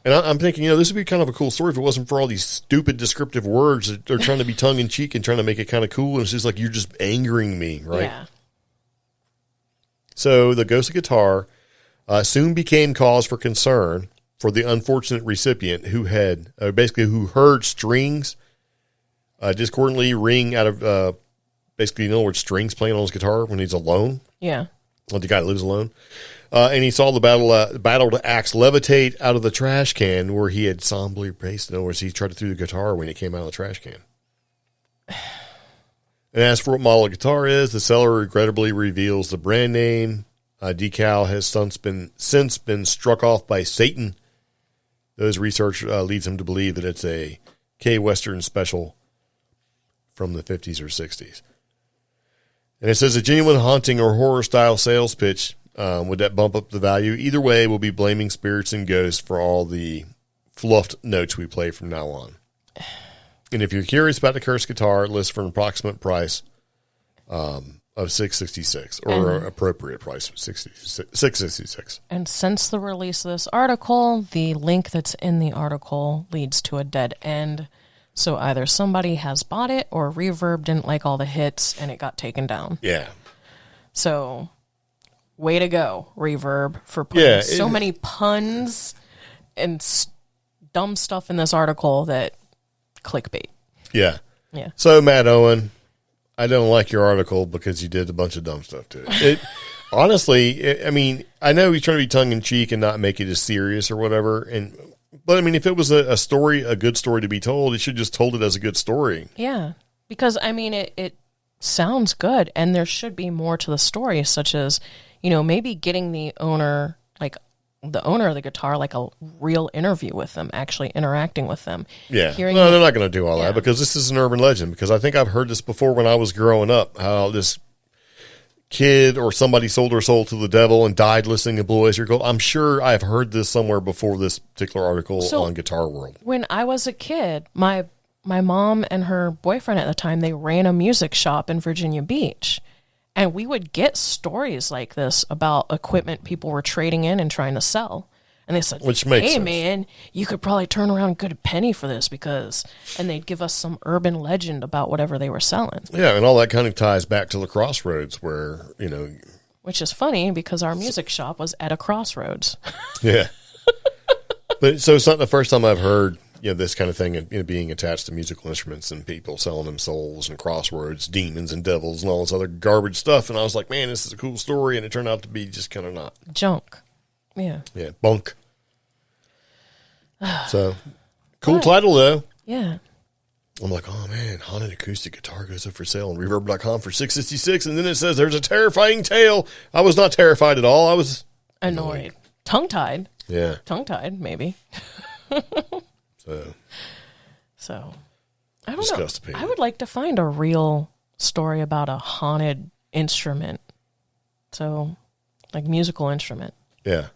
And I'm thinking, this would be kind of a cool story if it wasn't for all these stupid descriptive words that they're trying to be tongue-in-cheek and trying to make it kind of cool. And it's just like, you're just angering me, right? Yeah. So the ghost of guitar soon became cause for concern for the unfortunate recipient who had who heard strings discordantly ring out of in other words, strings playing on his guitar when he's alone. Yeah. Well, the guy lives alone. And he saw the battled axe levitate out of the trash can where he had somberly paced. In other words, he tried to throw the guitar when it came out of the trash can. And as for what model of guitar is, the seller regrettably reveals the brand name. Decal has since been struck off by Satan. Those research leads him to believe that it's a K-Western special from the 50s or 60s. And it says a genuine haunting or horror-style sales pitch. Would that bump up the value? Either way, we'll be blaming spirits and ghosts for all the fluffed notes we play from now on. And if you're curious about the cursed guitar, list for an approximate price of $666, or an appropriate price of $666. And since the release of this article, the link that's in the article leads to a dead end. So either somebody has bought it or Reverb didn't like all the hits and it got taken down. Yeah. So, way to go, Reverb, for putting so many puns and dumb stuff in this article that clickbait. Yeah. Yeah. So, Matt Owen, I don't like your article because you did a bunch of dumb stuff to it. Honestly, I mean, I know he's trying to be tongue-in-cheek and not make it as serious or whatever, but I mean, if it was a story, a good story to be told, he should just told it as a good story. Yeah, because I mean, it sounds good, and there should be more to the story, such as, maybe getting the owner, like, the owner of the guitar like a real interview with them, actually interacting with them. Yeah. No, they're not going to do all that because this is an urban legend. Because I think I've heard this before when I was growing up, how this kid or somebody sold their soul to the devil and died listening to Blue Oyster Cult. I'm sure I've heard this somewhere before this particular article on Guitar World. When I was a kid, my mom and her boyfriend at the time, they ran a music shop in Virginia Beach. And we would get stories like this about equipment people were trading in and trying to sell. And they said, which makes hey, sense. Man, you could probably turn around and get a penny for this because... And they'd give us some urban legend about whatever they were selling. Yeah, and all that kind of ties back to the crossroads where, Which is funny because our music shop was at a crossroads. Yeah. But so it's not the first time I've heard... this kind of thing being attached to musical instruments and people selling them souls and crosswords, demons and devils and all this other garbage stuff. And I was like, man, this is a cool story. And it turned out to be just kind of not. Junk. Yeah. Yeah, bunk. So, cool title, though. Yeah. I'm like, oh, man, haunted acoustic guitar goes up for sale on Reverb.com for $666. And then it says there's a terrifying tale. I was not terrified at all. I was annoyed. Tongue-tied. Yeah. Tongue-tied, maybe. So, I don't know. I would like to find a real story about a haunted instrument. So, like musical instrument. Yeah.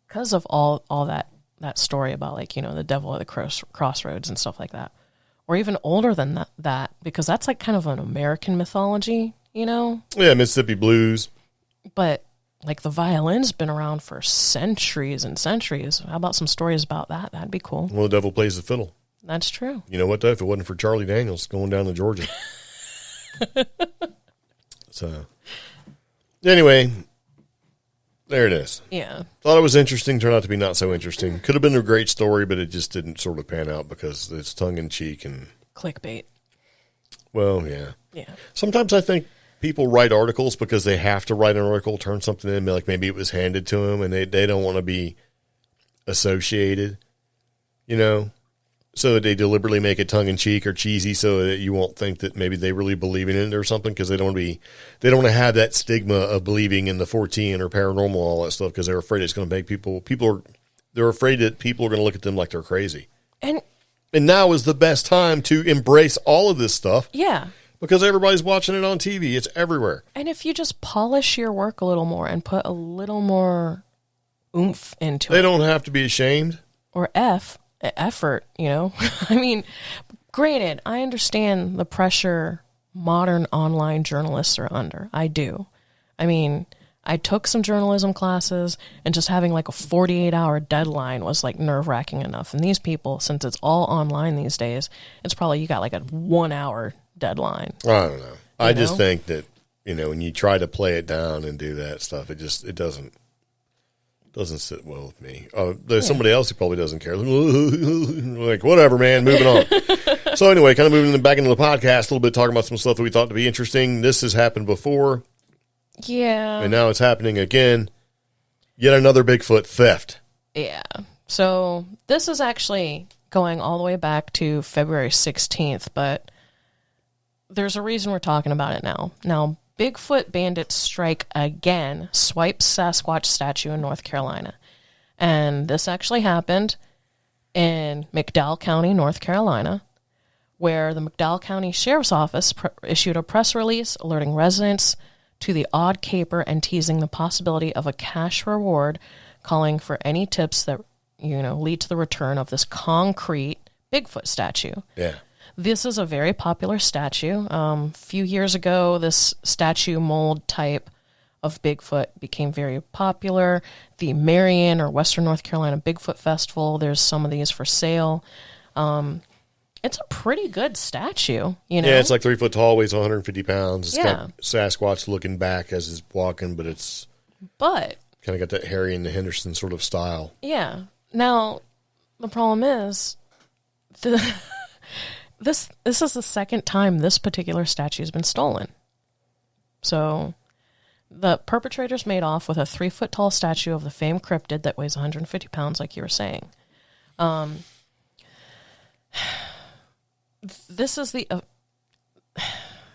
Because of all that story about the devil at the crossroads and stuff like that. Or even older than that, because that's like kind of an American mythology, Yeah, Mississippi Blues. But like the violin's been around for centuries and centuries. How about some stories about that? That'd be cool. Well, the devil plays the fiddle. That's true. You know what, though? If it wasn't for Charlie Daniels going down to Georgia. So, anyway, there it is. Yeah. Thought it was interesting. Turned out to be not so interesting. Could have been a great story, but it just didn't sort of pan out because it's tongue-in-cheek and... clickbait. Well, yeah. Yeah. Sometimes I think people write articles because they have to write an article, turn something in, like maybe it was handed to them, and they don't want to be associated, so they deliberately make it tongue-in-cheek or cheesy so that you won't think that maybe they really believe in it or something because they don't want to have that stigma of believing in the Fortean or paranormal, all that stuff, because they're afraid it's going to make they're afraid that people are going to look at them like they're crazy. And now is the best time to embrace all of this stuff. Yeah. Because everybody's watching it on TV. It's everywhere. And if you just polish your work a little more and put a little more oomph into it. They don't have to be ashamed. Or effort, I mean, granted, I understand the pressure modern online journalists are under. I do. I mean, I took some journalism classes, and just having like a 48-hour deadline was like nerve-wracking enough. And these people, since it's all online these days, it's probably you got like a 1-hour deadline. I don't know. I just think that, when you try to play it down and do that stuff, it doesn't sit well with me. There's somebody else who probably doesn't care. Like, whatever, man, moving on. So anyway, kind of moving back into the podcast a little bit, talking about some stuff that we thought to be interesting. This has happened before. Yeah. And now it's happening again. Yet another Bigfoot theft. Yeah. So this is actually going all the way back to February 16th, but there's a reason we're talking about it now. Now, Bigfoot bandits strike again, swipes Sasquatch statue in North Carolina. And this actually happened in McDowell County, North Carolina, where the McDowell County Sheriff's Office issued a press release alerting residents to the odd caper and teasing the possibility of a cash reward, calling for any tips that, lead to the return of this concrete Bigfoot statue. Yeah. This is a very popular statue. A few years ago, this statue mold type of Bigfoot became very popular. The Marion or Western North Carolina Bigfoot Festival, there's some of these for sale. It's a pretty good statue, Yeah, it's like 3 foot tall, weighs 150 pounds. It's Yeah. got Sasquatch looking back as he's walking, but kind of got that Harry and the Henderson sort of style. Yeah. Now, the problem is, this is the second time this particular statue has been stolen. So, the perpetrators made off with a 3 foot tall statue of the famed cryptid that weighs 150 pounds, like you were saying. This is the...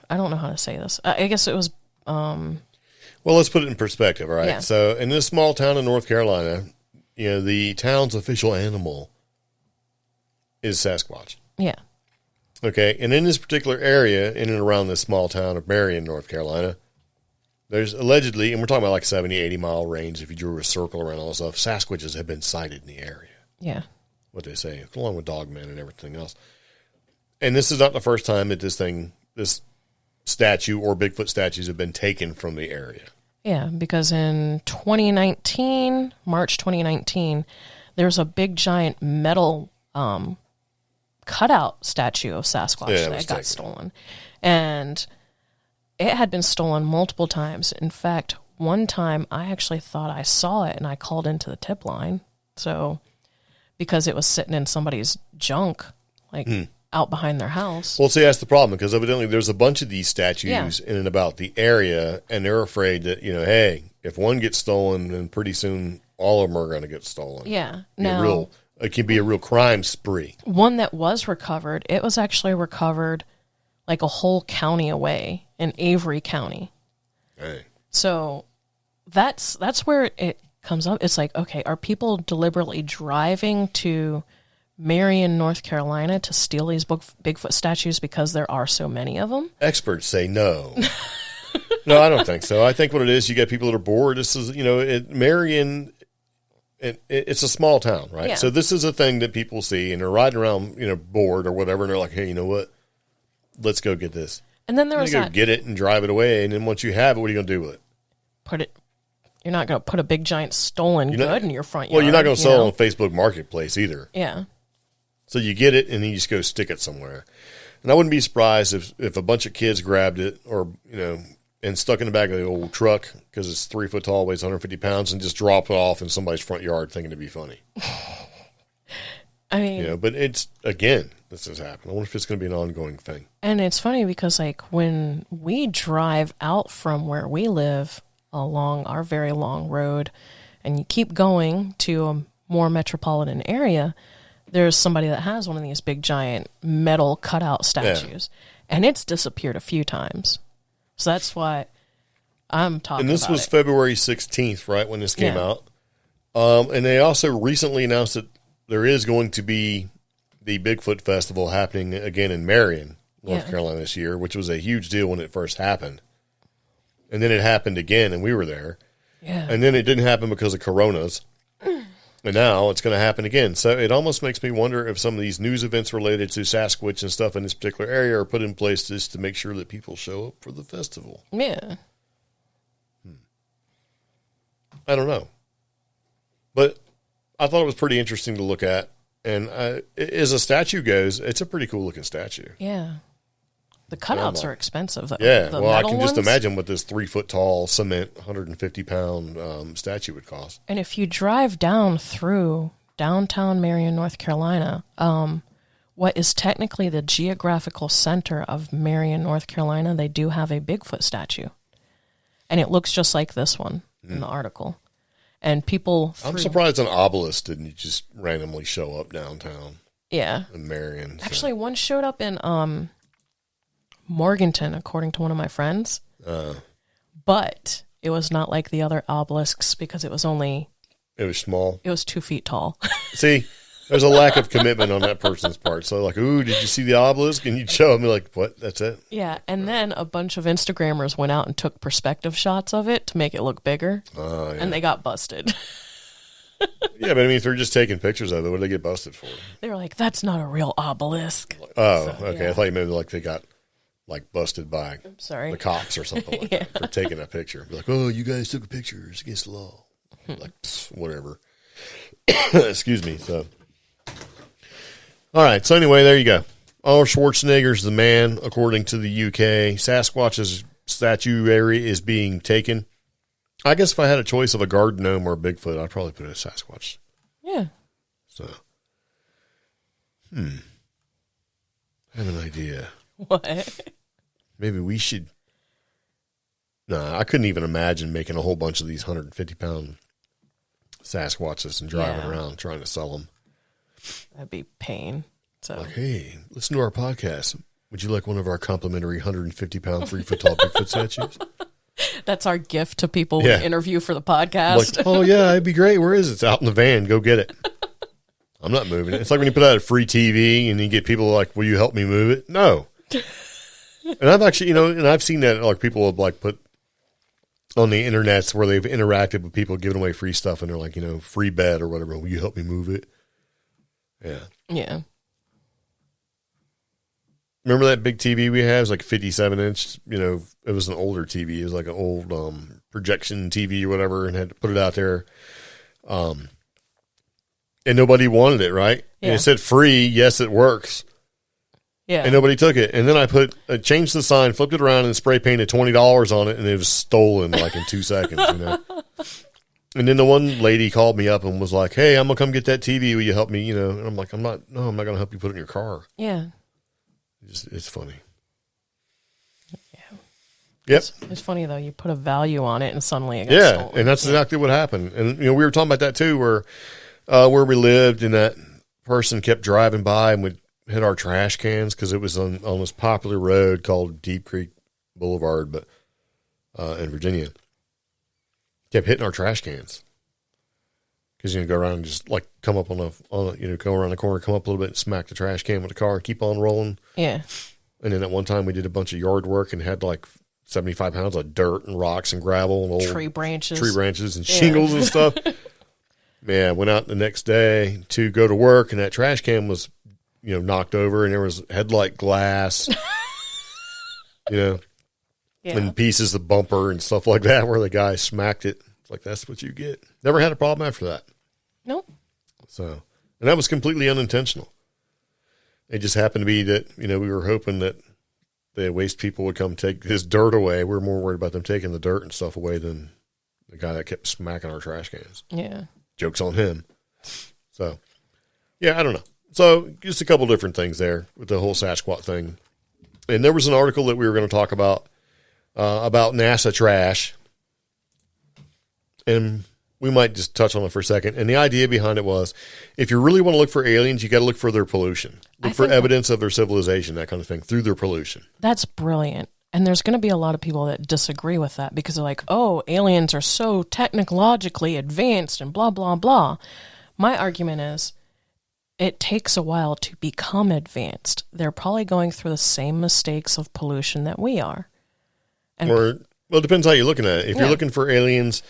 I don't know how to say this. I guess it was... Well, let's put it in perspective, all right? Yeah. So, in this small town in North Carolina, the town's official animal is Sasquatch. Yeah. Okay, and in this particular area, in and around this small town of Marion, North Carolina, there's allegedly, and we're talking about like 70, 80-mile range, if you drew a circle around all this stuff, Sasquatches have been sighted in the area. Yeah. What they say, along with dogmen and everything else. And this is not the first time that this statue or Bigfoot statues have been taken from the area. Yeah, because in 2019, March 2019, there's a big giant metal cutout statue of Sasquatch that got stolen. And it had been stolen multiple times. In fact, one time I actually thought I saw it and I called into the tip line. So, because it was sitting in somebody's junk, like out behind their house. Well, see, that's the problem, because evidently there's a bunch of these statues in and about the area, and they're afraid that, hey, if one gets stolen, then pretty soon all of them are going to get stolen. Yeah. It can be a real crime spree. One that was recovered, it was actually recovered like a whole county away in Avery County. Hey. So that's where it comes up. It's like, okay, are people deliberately driving to Marion, North Carolina to steal these Bigfoot statues because there are so many of them? Experts say no. No, I don't think so. I think what it is, you get people that are bored. This is, Marion, it's a small town, right? Yeah. So this is a thing that people see, and they're riding around, bored or whatever, and they're like, hey, you know what? Let's go get this. And then there was go get it and drive it away, and then once you have it, what are you going to do with it? You're not going to put a big giant stolen good in your front yard. Well, you're not going to sell it on Facebook Marketplace either. Yeah. So you get it, and then you just go stick it somewhere. And I wouldn't be surprised if a bunch of kids grabbed it or, and stuck in the back of the old truck because it's 3 foot tall, weighs 150 pounds, and just drop it off in somebody's front yard thinking it'd be funny. I mean... but it's, again, this has happened. I wonder if it's going to be an ongoing thing. And it's funny because, when we drive out from where we live along our very long road and you keep going to a more metropolitan area, there's somebody that has one of these big giant metal cutout statues. Yeah. And it's disappeared a few times. So that's why I'm talking about it. And this was February 16th, right, when this came out. And they also recently announced that there is going to be the Bigfoot Festival happening again in Marion, North Carolina this year, which was a huge deal when it first happened. And then it happened again, and we were there. Yeah. And then it didn't happen because of coronas. And now it's going to happen again. So it almost makes me wonder if some of these news events related to Sasquatch and stuff in this particular area are put in place just to make sure that people show up for the festival. Yeah. I don't know. But I thought it was pretty interesting to look at. And as a statue goes, it's a pretty cool looking statue. Yeah. The cutouts are expensive, though. Yeah, the well, I can ones, just imagine what this 3 foot tall cement, 150-pound statue would cost. And if you drive down through downtown Marion, North Carolina, what is technically the geographical center of Marion, North Carolina, they do have a Bigfoot statue. And it looks just like this one in the article. And people... I'm surprised an obelisk didn't just randomly show up downtown. Yeah. In Marion. So. Actually, one showed up in... Morganton, according to one of my friends. But it was not like the other obelisks because it was small. It was 2 feet tall. See, there's a lack of commitment on that person's part. So like, ooh, did you see the obelisk? And you'd show them like, what? That's it? Yeah. And then a bunch of Instagrammers went out and took perspective shots of it to make it look bigger. Yeah. And they got busted. Yeah, but I mean, if they're just taking pictures of it, what did they get busted for? They were like, that's not a real obelisk. Oh, so, okay. Yeah. I thought you meant like they got busted by the cops or something like that for taking a picture. Be like, oh, you guys took a picture. It's against the law. Like, whatever. Excuse me. So, all right. So anyway, there you go. Arnold Schwarzenegger's the man, according to the UK. Sasquatch's statuary is being taken. I guess if I had a choice of a garden gnome or a Bigfoot, I'd probably put it a Sasquatch. Yeah. So, I have an idea. What? Maybe we should. I couldn't even imagine making a whole bunch of these 150-pound Sasquatches and driving around trying to sell them. That'd be pain. So, like, hey, listen to our podcast. Would you like one of our complimentary 150-pound, 3 foot tall Bigfoot statues? That's our gift to people Yeah. we interview for the podcast. Like, oh yeah, it'd be great. Where is it? It's out in the van. Go get it. I'm not moving it. It's like when you put out a free TV and you get people like, will you help me move it? No. And I've actually, and I've seen that, like, people have like put on the internets where they've interacted with people giving away free stuff and they're like, free bed or whatever. Will you help me move it? Yeah. Yeah. Remember that big TV we had? It was like 57 inch, it was an older TV. It was like an old projection TV or whatever, and had to put it out there. And nobody wanted it, right? Yeah. And it said free. Yes, it works. Yeah. And nobody took it. And then I changed the sign, flipped it around, and spray painted $20 on it, and it was stolen like in 2 seconds. And then the one lady called me up and was like, "Hey, I'm gonna come get that TV. Will you help me?" And I'm like, I'm not gonna help you put it in your car. Yeah. It's funny. Yeah. Yep. It's funny though. You put a value on it, and suddenly it gets stolen. And that's exactly what happened. And we were talking about that too, where we lived, and that person kept driving by and would hit our trash cans because it was on this popular road called Deep Creek Boulevard, but in Virginia. Kept hitting our trash cans because go around and just like come up on go around the corner, come up a little bit, and smack the trash can with the car, and keep on rolling. Yeah. And then at one time we did a bunch of yard work and had like 75 pounds of dirt and rocks and gravel and old tree branches and shingles and stuff. Man, I went out the next day to go to work, and that trash can was, knocked over, and there was headlight glass, and pieces of bumper and stuff like that where the guy smacked it. It's like, that's what you get. Never had a problem after that. Nope. So, and that was completely unintentional. It just happened to be that, we were hoping that the waste people would come take this dirt away. We were more worried about them taking the dirt and stuff away than the guy that kept smacking our trash cans. Yeah. Joke's on him. So, yeah, I don't know. So, just a couple different things there with the whole Sasquatch thing. And there was an article that we were going to talk about NASA trash. And we might just touch on it for a second. And the idea behind it was, if you really want to look for aliens, you got to look for their pollution. Look for evidence of their civilization, that kind of thing, through their pollution. That's brilliant. And there's going to be a lot of people that disagree with that because they're like, oh, aliens are so technologically advanced and blah, blah, blah. My argument is it takes a while to become advanced. They're probably going through the same mistakes of pollution that we are. Well, it depends how you're looking at it. If you're looking for aliens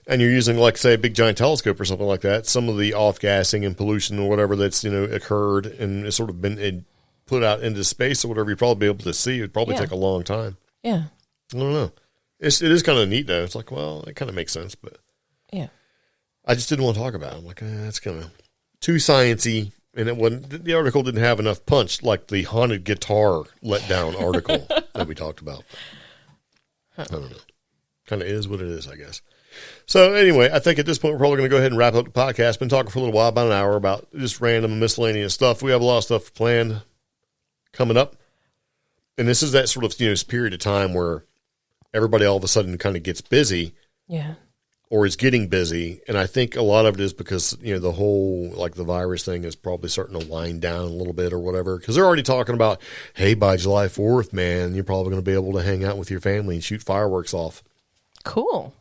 and you're using, like, say, a big giant telescope or something like that, some of the off-gassing and pollution or whatever that's, occurred and it's sort of been put out into space or whatever, you'd probably be able to see. It'd probably take a long time. Yeah. I don't know. It is kind of neat, though. It's like, well, it kind of makes sense, but yeah, I just didn't want to talk about it. I'm like, that's kind of too sciencey, and the article didn't have enough punch, like the haunted guitar letdown article that we talked about. I don't know. Kind of is what it is, I guess. So anyway, I think at this point we're probably going to go ahead and wrap up the podcast. Been talking for a little while, about an hour, about just random miscellaneous stuff. We have a lot of stuff planned coming up. And this is that sort of, period of time where everybody all of a sudden kind of gets busy. Yeah. Or is getting busy. And I think a lot of it is because, the whole, like, the virus thing is probably starting to wind down a little bit or whatever. Because they're already talking about, hey, by July 4th, man, you're probably going to be able to hang out with your family and shoot fireworks off. Cool.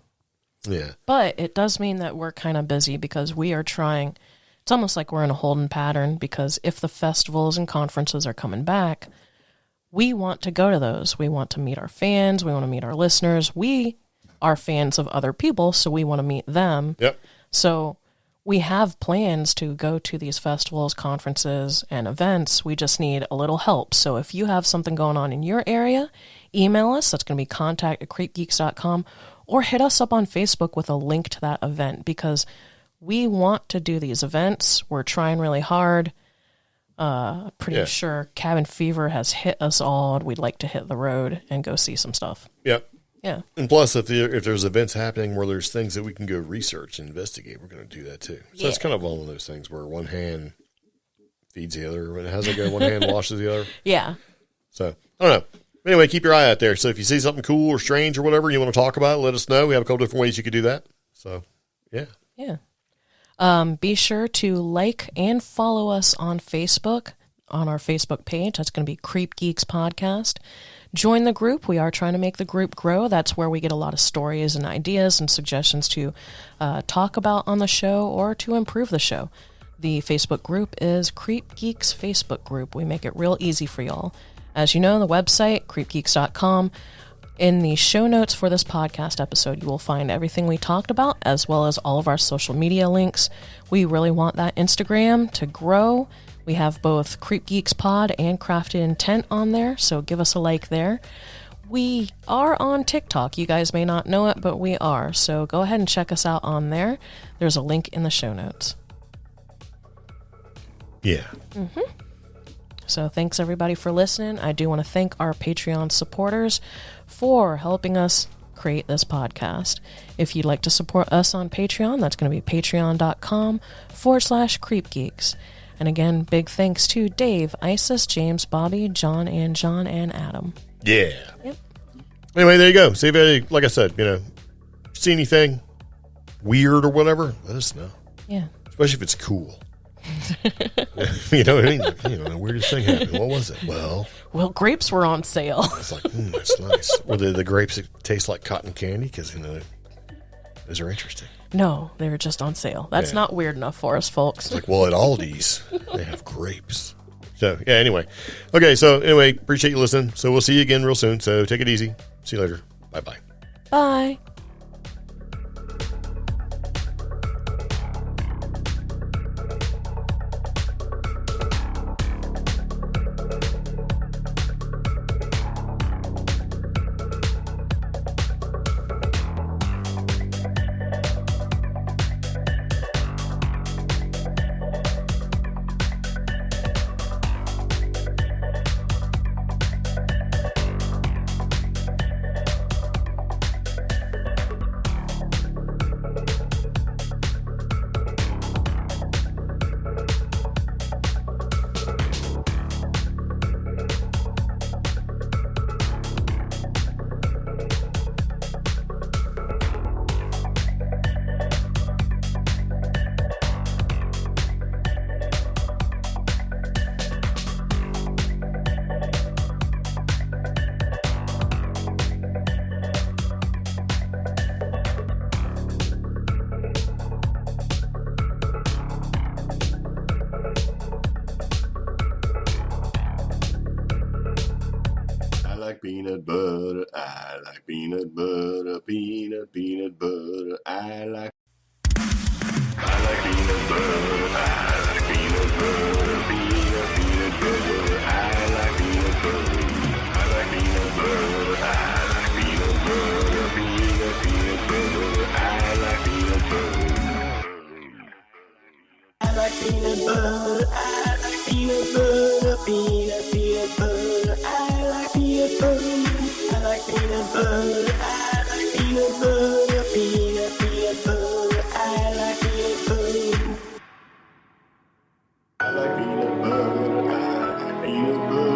Yeah. But it does mean that we're kind of busy because we are trying. It's almost like we're in a holding pattern because if the festivals and conferences are coming back, we want to go to those. We want to meet our fans. We want to meet our listeners. We are fans of other people, so we want to meet them. Yep. So we have plans to go to these festivals, conferences, and events. We just need a little help. So if you have something going on in your area, email us. That's going to be contact@creepgeeks.com, or hit us up on Facebook with a link to that event because we want to do these events. We're trying really hard. Pretty sure cabin fever has hit us all, and we'd like to hit the road and go see some stuff. Yep. Yeah. And plus, if there's events happening where there's things that we can go research and investigate, we're going to do that too. So it's kind of one of those things where one hand feeds the other. How's it go? One hand washes the other. Yeah. So, I don't know. Anyway, keep your eye out there. So if you see something cool or strange or whatever, you want to talk about it, let us know. We have a couple different ways you could do that. So, yeah. Yeah. Be sure to like and follow us on Facebook. on our Facebook page. That's going to be CreepGeeks Podcast. Join the group. We are trying to make the group grow. That's where we get a lot of stories and ideas and suggestions to talk about on the show or to improve the show. The Facebook group is CreepGeeks Facebook group. We make it real easy for y'all. As you know, the website, creepgeeks.com. In the show notes for this podcast episode, you will find everything we talked about, as well as all of our social media links. We really want that Instagram to grow. We have both CreepGeeks Pod and Crafted Intent on there, so give us a like there. We are on TikTok. You guys may not know it, but we are. So go ahead and check us out on there. There's a link in the show notes. Yeah. So thanks everybody for listening. I do want to thank our Patreon supporters for helping us create this podcast. If you'd like to support us on Patreon, that's going to be patreon.com/creepgeeks. And again, big thanks to Dave, Isis, James, Bobby, John, and Adam. Yeah. Yep. Anyway, there you go. See if you, like I said, see anything weird or whatever, let us know. Yeah. Especially if it's cool. You know what I mean? Like, the weirdest thing happened. What was it? Well, grapes were on sale. It's like, that's nice. Or the grapes that taste like cotton candy, because, those are interesting. No, they were just on sale. That's not weird enough for us, folks. It's like, well, at Aldi's, they have grapes. So, yeah, anyway. Okay, so, anyway, appreciate you listening. So, we'll see you again real soon. So, take it easy. See you later. Bye-bye. Bye. Peanut butter, I like peanut butter, peanut butter, I like peanut butter, I like peanut butter, peanut butter, I like peanut butter, I like peanut butter, I like peanut butter, peanut butter, I like peanut butter. I like peanut butter, I like peanut butter, peanut butter, I like peanut butter. I like peanut butter, I like peanut butter, peanut butter, I like peanut butter. I like peanut butter, I like peanut butter.